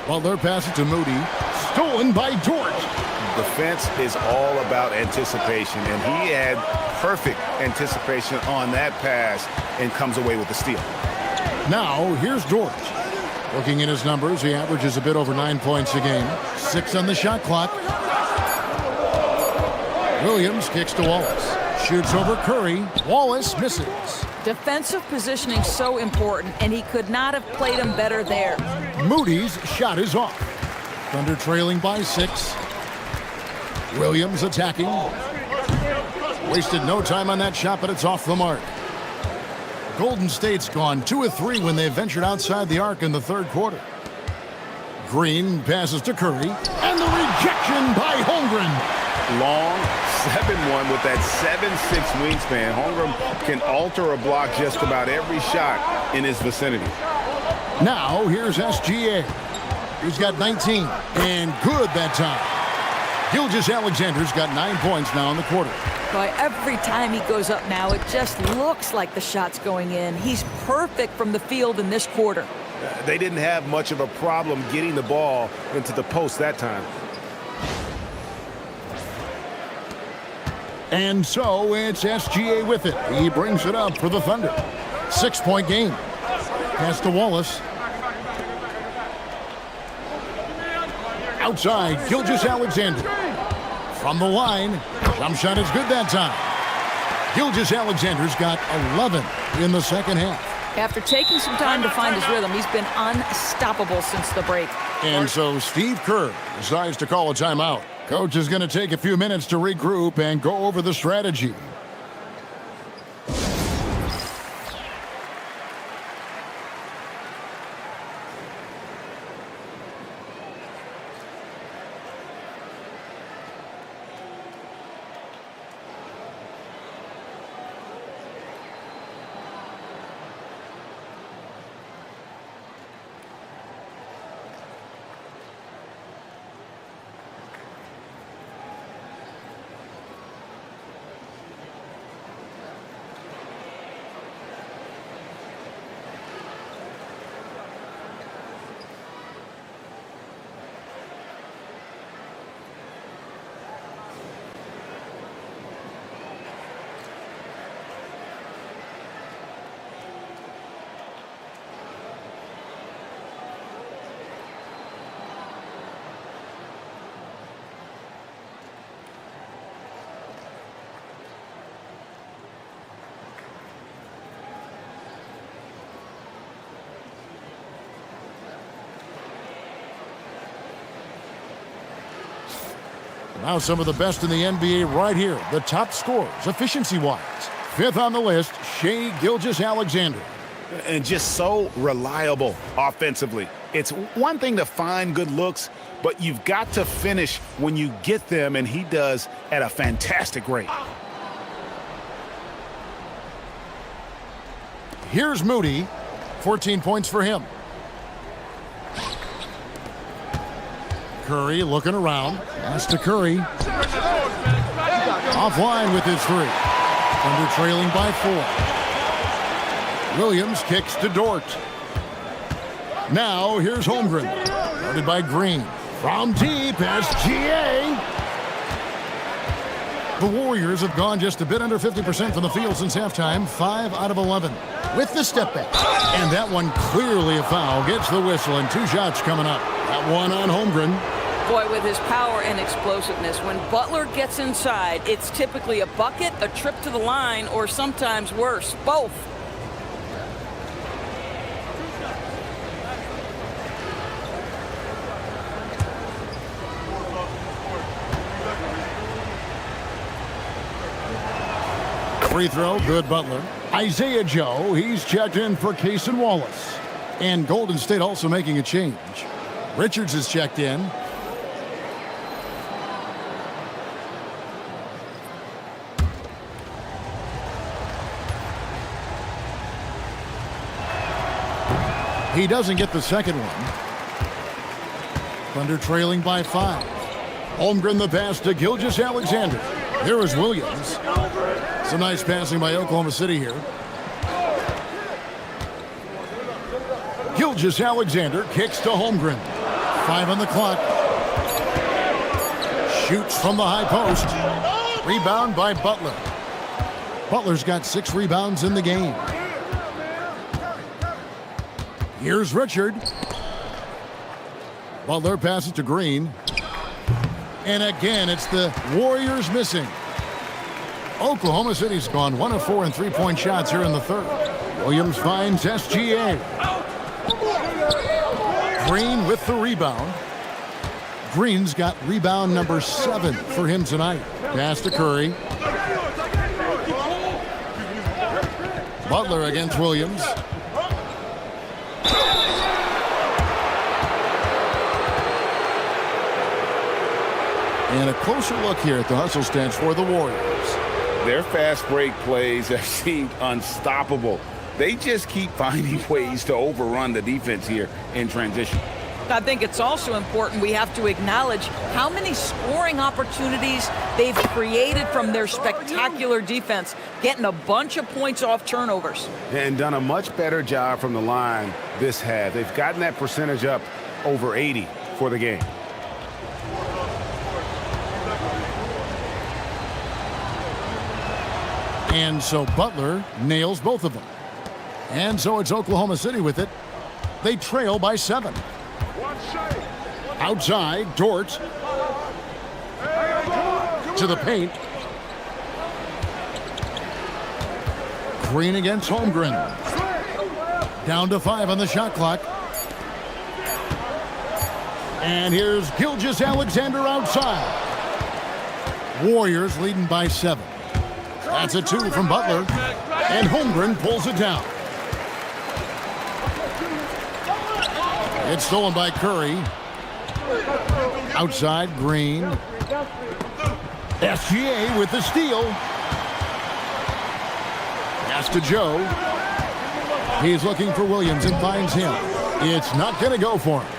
Butler passes to Moody. Stolen by Dort. Defense is all about anticipation, and he had perfect anticipation on that pass and comes away with the steal. Now, here's Dort. Looking at his numbers, he averages a bit over 9 points a game. 6 on the shot clock. Williams kicks to Wallace. Shoots over Curry. Wallace misses. Defensive positioning so important, and he could not have played him better there. Moody's shot is off. Thunder trailing by 6. Williams attacking. Wasted no time on that shot, but it's off the mark. Golden State's gone 2 of 3 when they ventured outside the arc in the third quarter. Green passes to Curry, and the rejection by Holmgren. Long 7-1 with that 7'6" wingspan. Holmgren can alter a block just about every shot in his vicinity. Now here's SGA, who's got 19, and good that time. Gilgeous-Alexander's got 9 points now in the quarter. Boy, every time he goes up now, it just looks like the shot's going in. He's perfect from the field in this quarter. They didn't have much of a problem getting the ball into the post that time. And so it's SGA with it. He brings it up for the Thunder. 6-point game. Pass to Wallace. Outside, Gilgeous-Alexander. From the line, jump shot is good that time. Gilgeous-Alexander's got 11 in the second half. After taking some time to find his rhythm, he's been unstoppable since the break. And so Steve Kerr decides to call a timeout. Coach is going to take a few minutes to regroup and go over the strategy. Now some of the best in the NBA right here. The top scorers, efficiency-wise. Fifth on the list, Shai Gilgeous-Alexander. And just so reliable offensively. It's one thing to find good looks, but you've got to finish when you get them, and he does at a fantastic rate. Here's Moody. 14 points for him. Curry looking around. Pass to Curry. Offline with his three. Thunder trailing by 4. Williams kicks to Dort. Now here's Holmgren. Guarded by Green. From deep, SGA. The Warriors have gone just a bit under 50% from the field since halftime. 5 out of 11. With the step back. And that one clearly a foul. Gets the whistle and 2 shots coming up. That one on Holmgren. Boy, with his power and explosiveness, when Butler gets inside, it's typically a bucket, a trip to the line, or sometimes worse, both. Free throw, good Butler. Isaiah Joe, he's checked in for Case and Wallace. And Golden State also making a change. Richards is checked in. He doesn't get the second one. Thunder trailing by 5. Holmgren the pass to Gilgeous-Alexander. There is Williams. Some nice passing by Oklahoma City here. Gilgeous-Alexander kicks to Holmgren. 5 on the clock. Shoots from the high post. Rebound by Butler. Butler's got 6 rebounds in the game. Here's Richard. Butler passes to Green. And again, it's the Warriors missing. Oklahoma City's gone 1 of 4 in three-point shots here in the third. Williams finds SGA. Green with the rebound. Green's got rebound number 7 for him tonight. Pass to Curry. Butler against And a closer look here at the hustle stats for the Warriors. Their fast break plays have seemed unstoppable. They just keep finding ways to overrun the defense here in transition. I think it's also important we have to acknowledge how many scoring opportunities they've created from their spectacular defense, getting a bunch of points off turnovers. And done a much better job from the line this half. They've gotten that percentage up over 80 for the game. And so Butler nails both of them. And so it's Oklahoma City with it. They trail by 7. Outside, Dort. To the paint. Green against Holmgren. Down to 5 on the shot clock. And here's Gilgeous-Alexander outside. Warriors leading by 7. That's a 2 from Butler. And Holmgren pulls it down. It's stolen by Curry. Outside, Green. SGA with the steal. Pass to Joe. He's looking for Williams and finds him. It's not going to go for him.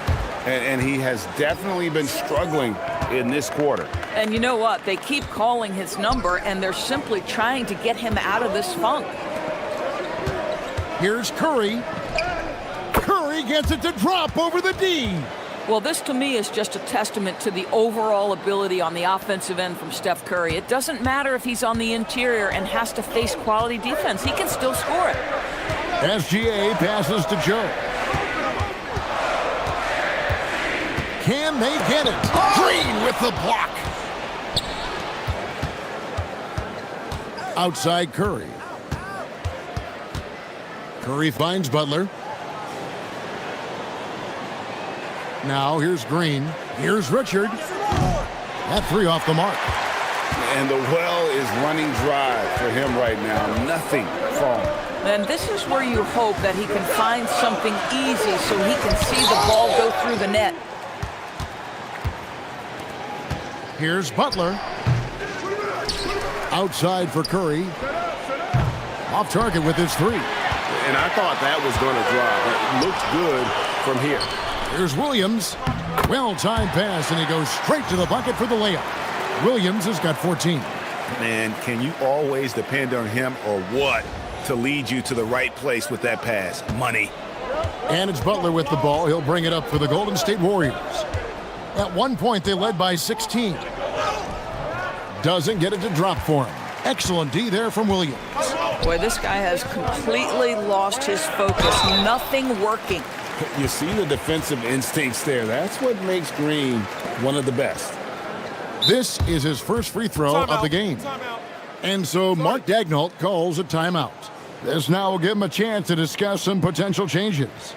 And he has definitely been struggling in this quarter. And you know what? They keep calling his number, and they're simply trying to get him out of this funk. Here's Curry. Curry gets it to drop over the D. Well, this to me is just a testament to the overall ability on the offensive end from Steph Curry. It doesn't matter if he's on the interior and has to face quality defense. He can still score it. SGA passes to Joe. Can they get it? Green with the block. Outside Curry. Curry finds Butler. Now here's Green. Here's Richard. That 3 off the mark. And the well is running dry for him right now. Nothing falling. And this is where you hope that he can find something easy so he can see the ball go through the net. Here's Butler. Outside for Curry. Off target with his 3. And I thought that was going to drop. It looked good from here. Here's Williams. Well-timed pass, and he goes straight to the bucket for the layup. Williams has got 14. Man, can you always depend on him or what to lead you to the right place with that pass? Money. And it's Butler with the ball. He'll bring it up for the Golden State Warriors. At one point, they led by 16. Doesn't get it to drop for him. Excellent D there from Williams. Boy, this guy has completely lost his focus. Nothing working. You see the defensive instincts there. That's what makes Green one of the best. This is his first free throw of the game. And so Mark Daigneault calls a timeout. This now will give him a chance to discuss some potential changes.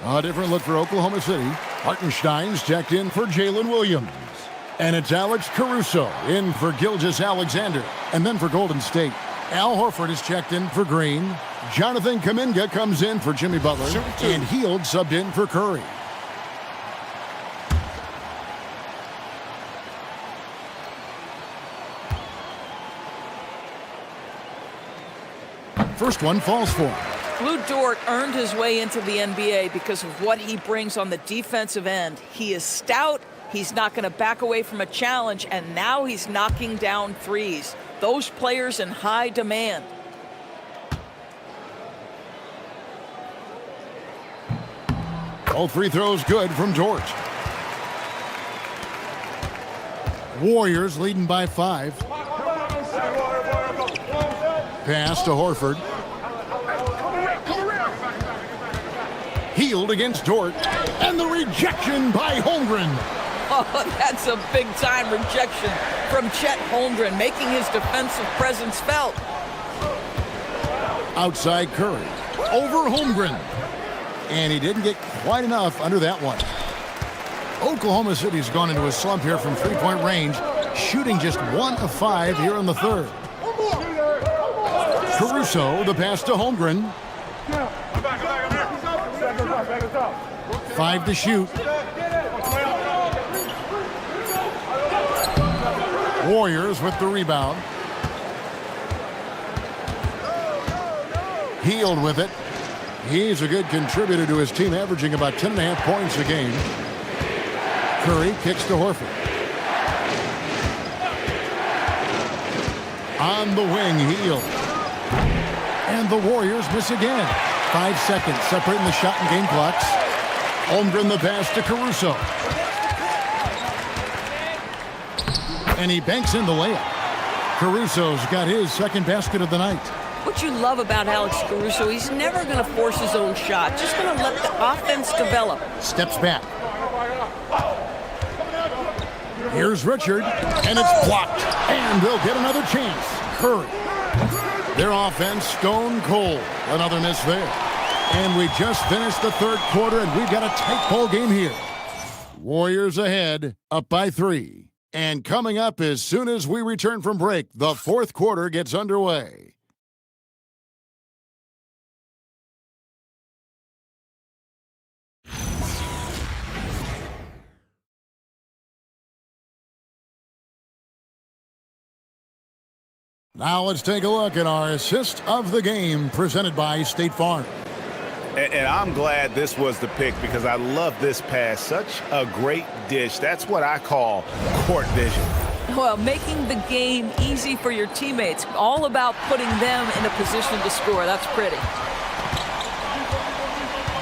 A different look for Oklahoma City. Hartenstein's checked in for Jalen Williams. And it's Alex Caruso in for Gilgeous-Alexander. And then for Golden State, Al Horford is checked in for Green. Jonathan Kuminga comes in for Jimmy Butler. And Hield subbed in for Curry. First one falls for him. Lou Dort earned his way into the NBA because of what he brings on the defensive end. He is stout. He's not going to back away from a challenge, and now he's knocking down threes. Those players in high demand. All free throws good from Dort. Warriors leading by 5. Pass to Horford. Healed against Dort. And the rejection by Holmgren. Oh, that's a big-time rejection from Chet Holmgren, making his defensive presence felt. Outside Curry. Over Holmgren. And he didn't get quite enough under that one. Oklahoma City's gone into a slump here from three-point range, shooting just 1 of 5 here in the third. Caruso, the pass to Holmgren. 5 to shoot. Warriors with the rebound. Healed with it. He's a good contributor to his team, averaging about 10.5 points a game. Curry kicks to Horford. On the wing, Healed. And the Warriors miss again. 5 seconds separating the shot and game clocks. Holmgren the pass to Caruso. And he banks in the layup. Caruso's got his second basket of the night. What you love about Alex Caruso, he's never going to force his own shot. Just going to let the offense develop. Steps back. Here's Richard, and it's blocked. And they'll get another chance. Curry. Their offense stone cold. Another miss there. And we just finished the third quarter, and we've got a tight ball game here. Warriors ahead, up by 3. And coming up as soon as we return from break, the fourth quarter gets underway. Now let's take a look at our assist of the game presented by State Farm. And I'm glad this was the pick because I love this pass. Such a great dish. That's what I call court vision. Well, making the game easy for your teammates. All about putting them in a position to score. That's pretty.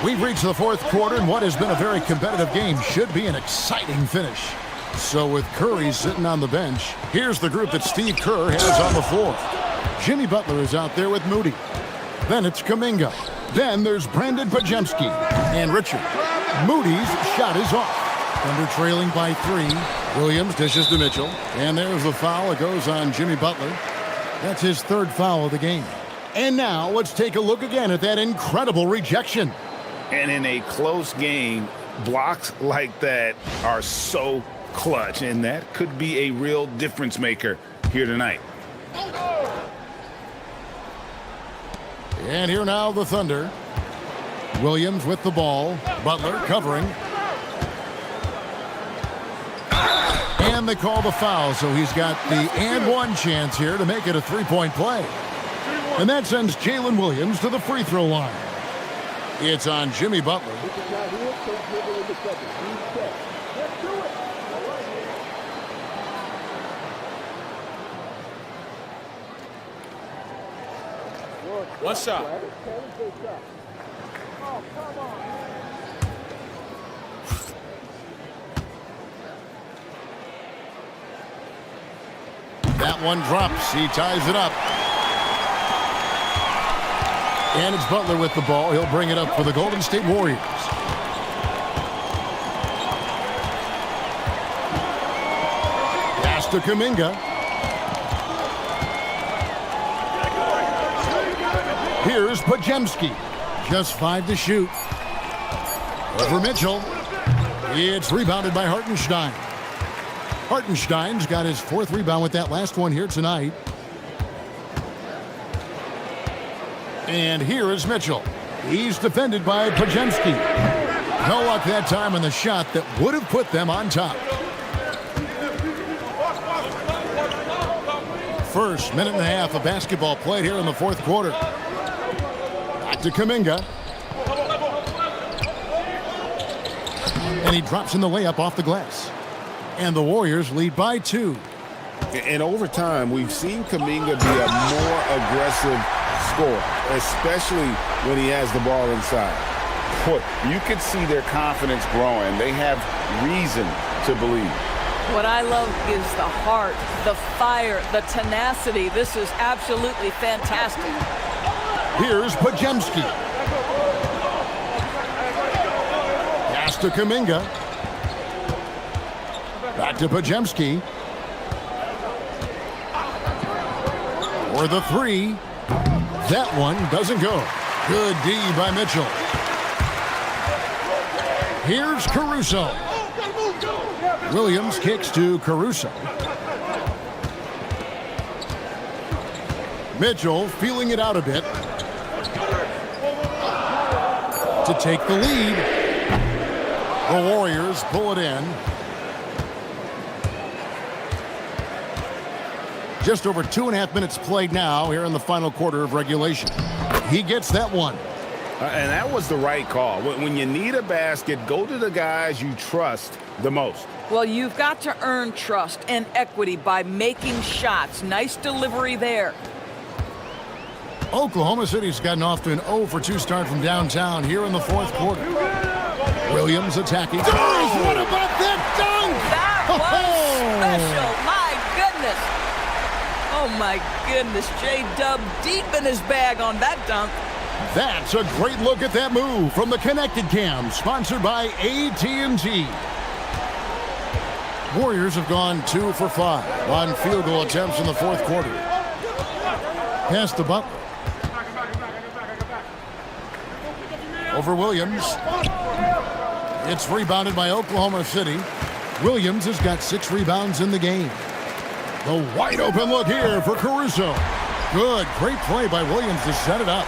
We've reached the fourth quarter, and what has been a very competitive game should be an exciting finish. So with Curry sitting on the bench, here's the group that Steve Kerr has on the floor. Jimmy Butler is out there with Moody. Then it's Kuminga. Then there's Brandon Pajemski and Richard. Moody's shot is off. Thunder trailing by 3. Williams dishes to Mitchell. And there's the foul. It goes on Jimmy Butler. That's his third foul of the game. And now let's take a look again at that incredible rejection. And in a close game, blocks like that are so clutch, and that could be a real difference maker here tonight. And here now the Thunder. Williams with the ball. Butler covering. And they call the foul, so he's got the and one chance here to make it a three-point play. And that sends Jalen Williams to the free throw line. It's on Jimmy Butler. One shot. That one drops. He ties it up. And it's Butler with the ball. He'll bring it up for the Golden State Warriors. Pass to Kuminga. Here's Pajemski. Just 5 to shoot. Over Mitchell. It's rebounded by Hartenstein. Hartenstein's got his 4th rebound with that last one here tonight. And here is Mitchell. He's defended by Pajemski. No luck that time on the shot that would have put them on top. First minute and a half of basketball played here in the fourth quarter. Back to Kuminga. And he drops in the layup off the glass. And the Warriors lead by 2. And over time, we've seen Kuminga be a more aggressive scorer, especially when he has the ball inside. Boy, you could see their confidence growing. They have reason to believe. What I love is the heart, the fire, the tenacity. This is absolutely fantastic. Here's Podziemski. Pass to Kuminga. Back to Podziemski. For the 3. That one doesn't go. Good D by Mitchell. Here's Caruso. Williams kicks to Caruso. Mitchell feeling it out a bit to take the lead. The Warriors pull it in. Just over 2.5 minutes played now here in the final quarter of regulation. He gets that one. And that was the right call. When you need a basket, go to the guys you trust the most. Well, you've got to earn trust and equity by making shots. Nice delivery there. Oklahoma City's gotten off to an 0-for-2 start from downtown here in the fourth quarter. Williams attacking. Oh, what about that dunk? That was special. My goodness. Oh, my goodness. J-Dub deep in his bag on that dunk. That's a great look at that move from the Connected Cam, sponsored by AT&T. Warriors have gone 2 for 5 on field goal attempts in the fourth quarter. Pass to Butler. Over Williams. It's rebounded by Oklahoma City. Williams has got 6 rebounds in the game. The wide open look here for Caruso. Good, great play by Williams to set it up.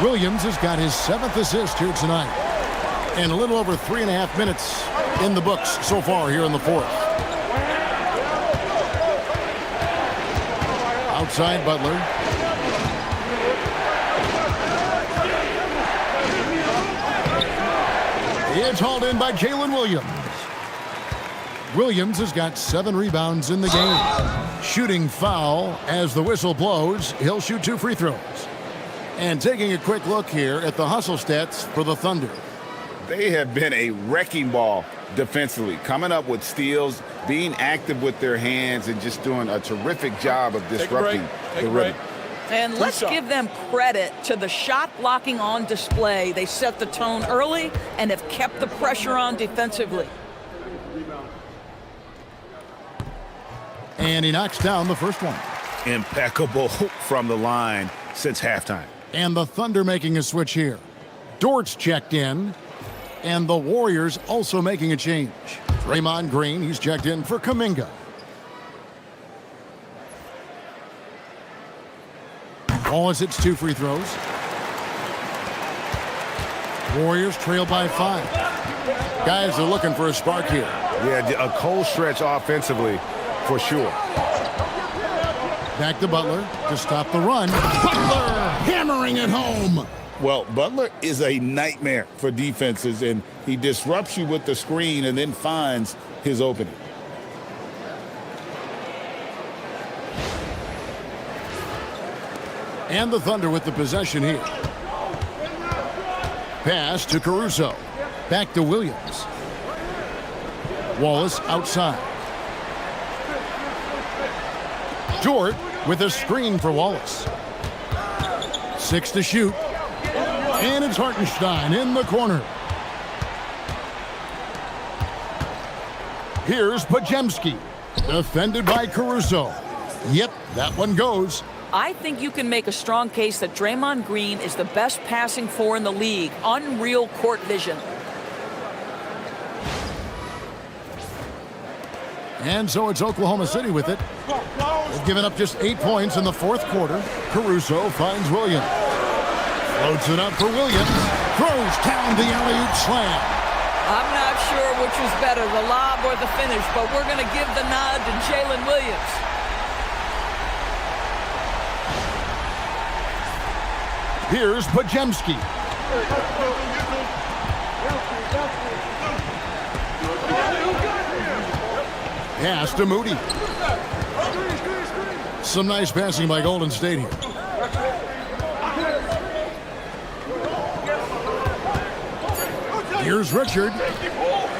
Williams has got his 7th assist here tonight. And a little over 3.5 minutes in the books so far here in the fourth. Outside Butler. It's hauled in by Jalen Williams. Williams has got 7 rebounds in the game. Shooting foul as the whistle blows. He'll shoot 2 free throws. And taking a quick look here at the hustle stats for the Thunder. They have been a wrecking ball defensively, coming up with steals, being active with their hands, and just doing a terrific job of disrupting the rhythm. And let's give them credit to the shot blocking on display. They set the tone early and have kept the pressure on defensively. And he knocks down the first one. Impeccable from the line since halftime. And the Thunder making a switch here. Dort's checked in. And the Warriors also making a change. Draymond Green, he's checked in for Kuminga. Wallace hits 2 free throws. Warriors trail by 5. Guys are looking for a spark here. Yeah, a cold stretch offensively for sure. Back to Butler to stop the run. Butler hammering it home. Well, Butler is a nightmare for defenses, and he disrupts you with the screen and then finds his opening. And the Thunder with the possession here. Pass to Caruso. Back to Williams. Wallace outside. Dort with a screen for Wallace. 6 to shoot. And it's Hartenstein in the corner. Here's Podziemski. Defended by Caruso. Yep, that one goes. I think you can make a strong case that Draymond Green is the best passing 4 in the league. Unreal court vision. And so it's Oklahoma City with it. They've given up just 8 points in the fourth quarter. Caruso finds Williams. Floats it up for Williams. Throws down the alley-oop slam. I'm not sure which was better, the lob or the finish, but we're going to give the nod to Jalen Williams. Here's Pajemski. Pass to Moody. Some nice passing by Golden State here. Here's Richard.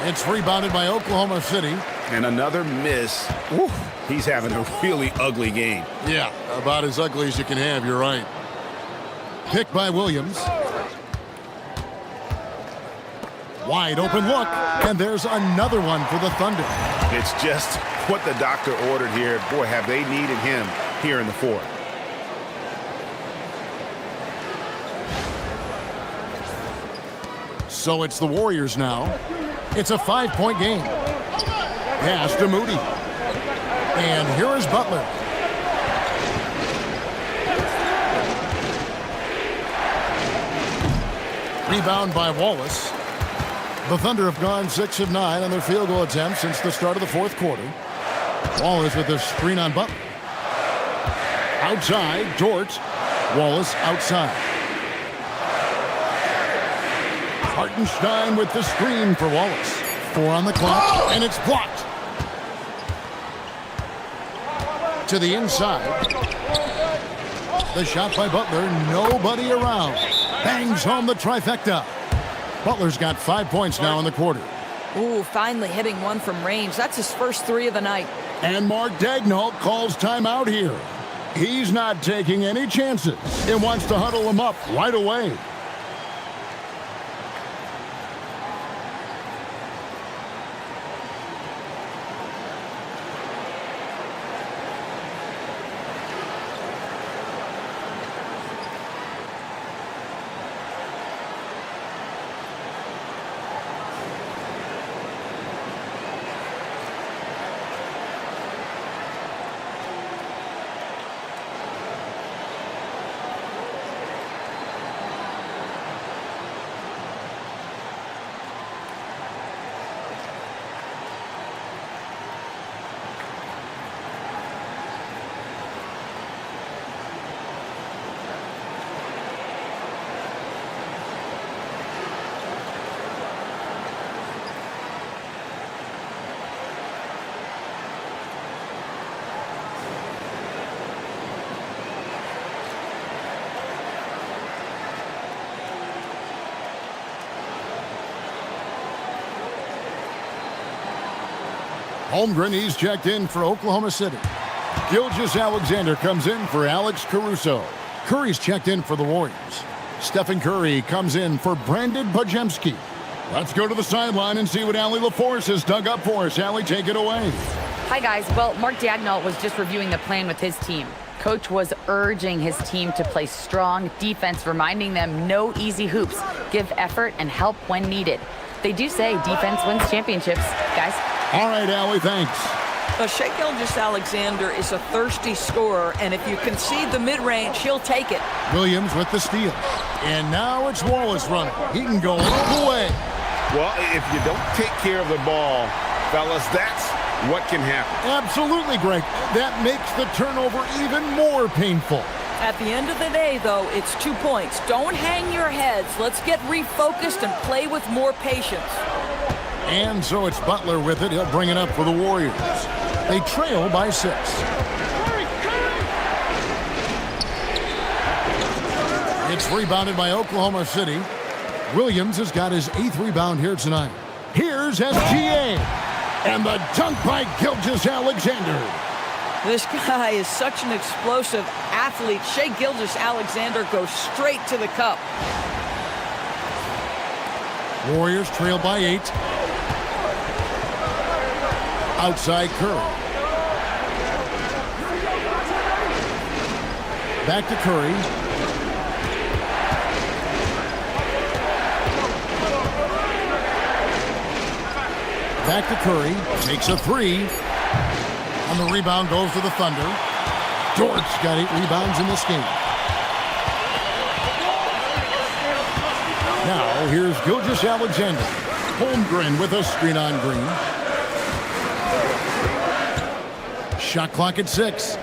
It's rebounded by Oklahoma City. And another miss. Woo, he's having a really ugly game. Yeah, about as ugly as you can have, you're right. Picked by Williams. Wide open look, and there's another one for the Thunder. It's just what the doctor ordered here. Boy, have they needed him here in the fourth. So it's the Warriors now. It's a 5-point game. Pass to Moody. And here is Butler. Rebound by Wallace. The Thunder have gone 6 of 9 on their field goal attempts since the start of the fourth quarter. Wallace with a screen on Butler. Outside, George. Wallace outside. Hartenstein with the screen for Wallace. 4 on the clock, and it's blocked. To the inside. The shot by Butler, nobody around. Bangs home the trifecta. Butler's got 5 points now in the quarter. Ooh, finally hitting one from range. That's his first 3 of the night. And Mark Daigneault calls timeout here. He's not taking any chances and wants to huddle him up right away. Holmgren, he's checked in for Oklahoma City. Gilgeous-Alexander comes in for Alex Caruso. Curry's checked in for the Warriors. Stephen Curry comes in for Brandon Pajemski. Let's go to the sideline and see what Allie LaForce has dug up for us. Allie, take it away. Hi, guys. Well, Mark Daigneault was just reviewing the plan with his team. Coach was urging his team to play strong defense, reminding them no easy hoops, give effort, and help when needed. They do say defense wins championships, guys. All right, Allie, thanks. Shai Gilgeous-Alexander is a thirsty scorer, and if you concede the mid-range, he'll take it. Williams with the steal. And now it's Wallace running. He can go all the way. Well, if you don't take care of the ball, fellas, that's what can happen. Absolutely, Greg. That makes the turnover even more painful. At the end of the day, though, it's 2 points. Don't hang your heads. Let's get refocused and play with more patience. And so it's Butler with it. He'll bring it up for the Warriors. They trail by 6. It's rebounded by Oklahoma City. Williams has got his 8th rebound here tonight. Here's SGA. And the dunk by Gilgeous-Alexander. This guy is such an explosive athlete. Shai Gilgeous-Alexander goes straight to the cup. Warriors trail by 8. Outside Curry. Back to Curry. Back to Curry. Takes a 3. And the rebound goes to the Thunder. Dort's got 8 rebounds in this game. Now here's Gilgeous-Alexander. Holmgren with a screen on Green. Shot clock at 6.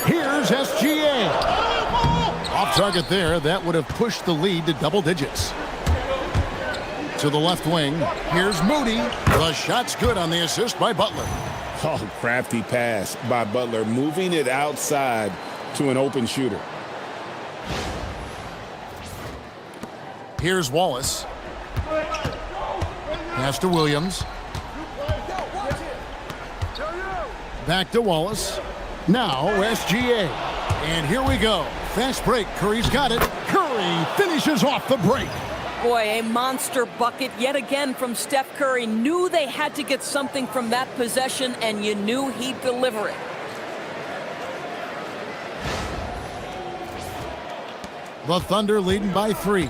Here's SGA. target there. That would have pushed the lead to double digits. To the left wing. Here's Moody. The shot's good on the assist by Butler. Oh, crafty pass by Butler, moving it outside to an open shooter. Here's Wallace. Pass to Williams. Back to Wallace. Now SGA. And here we go. Fast break. Curry's got it. Curry finishes off the break. Boy, a monster bucket yet again from Steph Curry. Knew they had to get something from that possession, and you knew he'd deliver it. The Thunder leading by 3.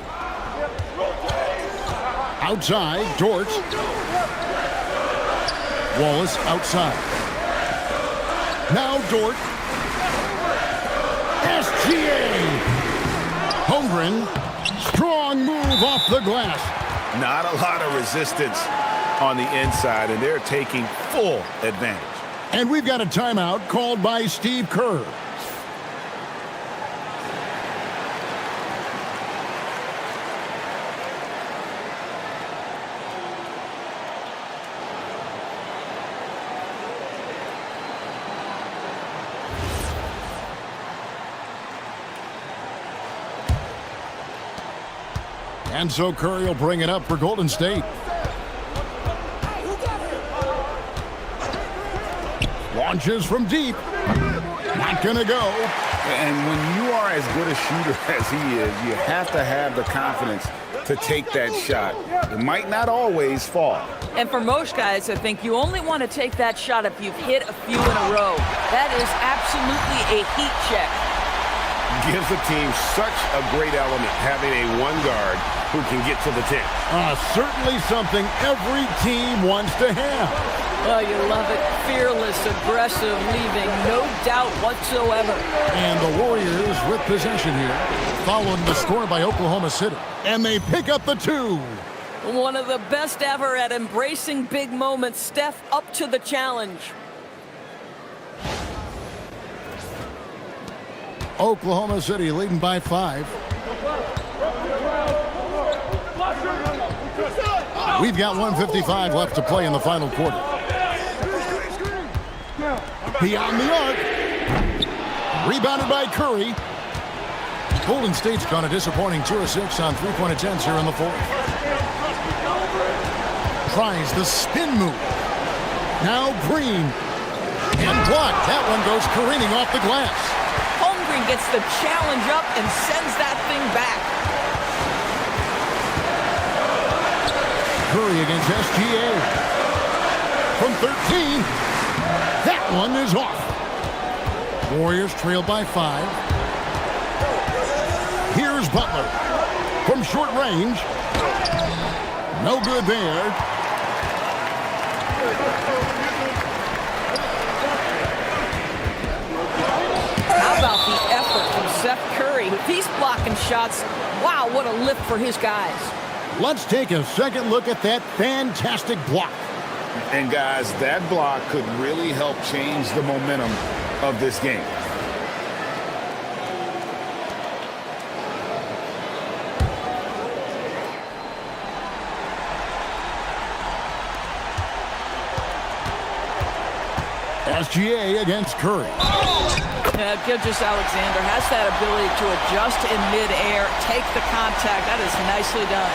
Outside, Dort. Wallace outside. Now Dort. SGA. Holmgren. Strong move off the glass. Not a lot of resistance on the inside, and they're taking full advantage. And we've got a timeout called by Steve Kerr. And so Curry will bring it up for Golden State. Launches from deep. Not gonna go. And when you are as good a shooter as he is, you have to have the confidence to take that shot. It might not always fall. And for most guys, I think you only want to take that shot if you've hit a few in a row. That is absolutely a heat check. Gives the team such a great element having a one guard who can get to the 10. Certainly something every team wants to have. Oh, you love it. Fearless, aggressive, leaving no doubt whatsoever. And the Warriors with possession here, following the score by Oklahoma City. And they pick up the 2. One of the best ever at embracing big moments. Steph up to the challenge. Oklahoma City leading by 5. We've got 1:55 left to play in the final quarter. Beyond the arc. Rebounded by Curry. Golden State's gone a disappointing 2 of 6 on three-point attempts here in the fourth. Tries the spin move. Now Green. And blocked. That one goes careening off the glass. Holmgren gets the challenge up and sends that thing back. Curry against SGA. From 13. That one is off. Warriors trail by 5. Here's Butler. From short range. No good there. How about the effort from Steph Curry? If he's blocking shots, wow, what a lift for his guys. Let's take a second look at that fantastic block. And guys, that block could really help change the momentum of this game. SGA against Curry. Gilgeous-Alexander has that ability to adjust in midair, take the contact. That is nicely done.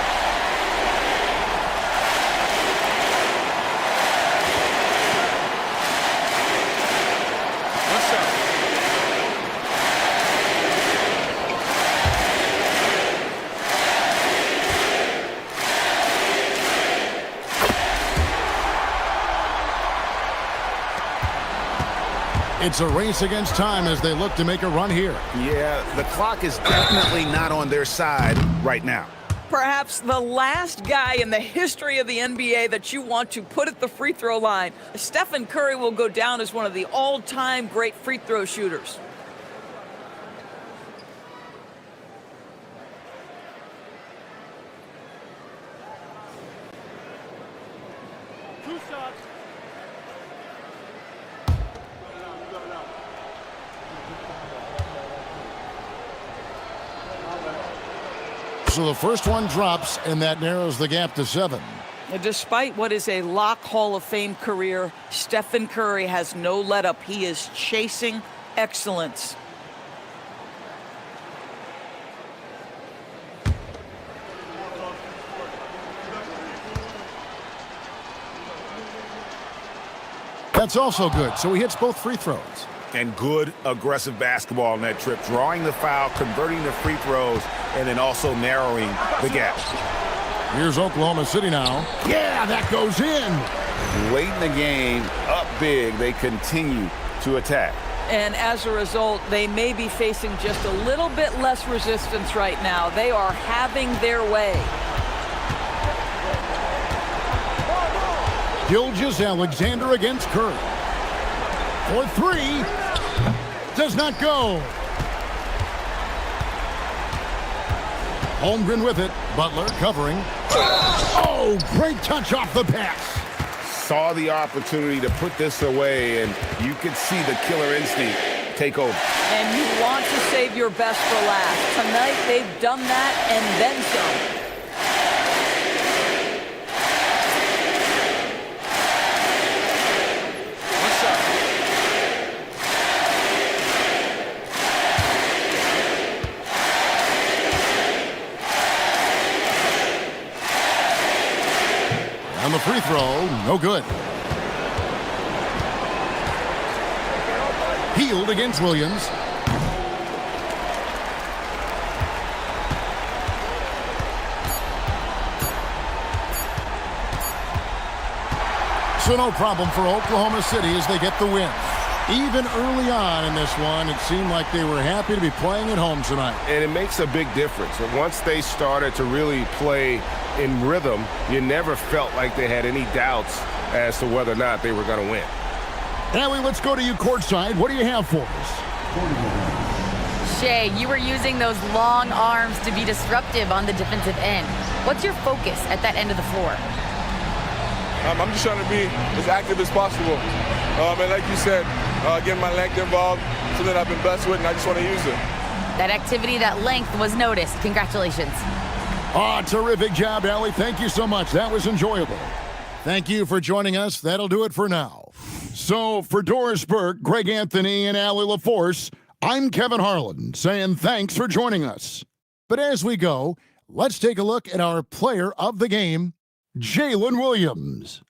It's a race against time as they look to make a run here. Yeah, the clock is definitely not on their side right now. Perhaps the last guy in the history of the NBA that you want to put at the free throw line. Stephen Curry will go down as one of the all-time great free throw shooters. So the first one drops, and that narrows the gap to 7. Despite what is a lock Hall of Fame career, Stephen Curry has no let-up. He is chasing excellence. That's also good, so he hits both free throws. And good, aggressive basketball on that trip, drawing the foul, converting the free throws, and then also narrowing the gap. Here's Oklahoma City now. Yeah, that goes in. Late in the game, up big, they continue to attack. And as a result, they may be facing just a little bit less resistance right now. They are having their way. Gilgeous-Alexander against Curry. For 3. Does not go. Holmgren with it. Butler covering. Oh, great touch off the pass. Saw the opportunity to put this away, and you could see the killer instinct take over. And you want to save your best for last. Tonight, they've done that and then some. On the free throw, no good. Healed against Williams. So no problem for Oklahoma City as they get the win. Even early on in this one, it seemed like they were happy to be playing at home tonight. And it makes a big difference. And once they started to really play in rhythm, you never felt like they had any doubts as to whether or not they were going to win. Allie, let's go to you courtside. What do you have for us? Shai, you were using those long arms to be disruptive on the defensive end. What's your focus at that end of the floor? I'm just trying to be as active as possible. And like you said, getting my length involved, something I've been blessed with, and I just want to use it. That activity, that length was noticed. Congratulations. Oh, terrific job, Allie. Thank you so much. That was enjoyable. Thank you for joining us. That'll do it for now. So for Doris Burke, Greg Anthony, and Allie LaForce, I'm Kevin Harlan saying thanks for joining us. But as we go, let's take a look at our player of the game, Jalen Williams.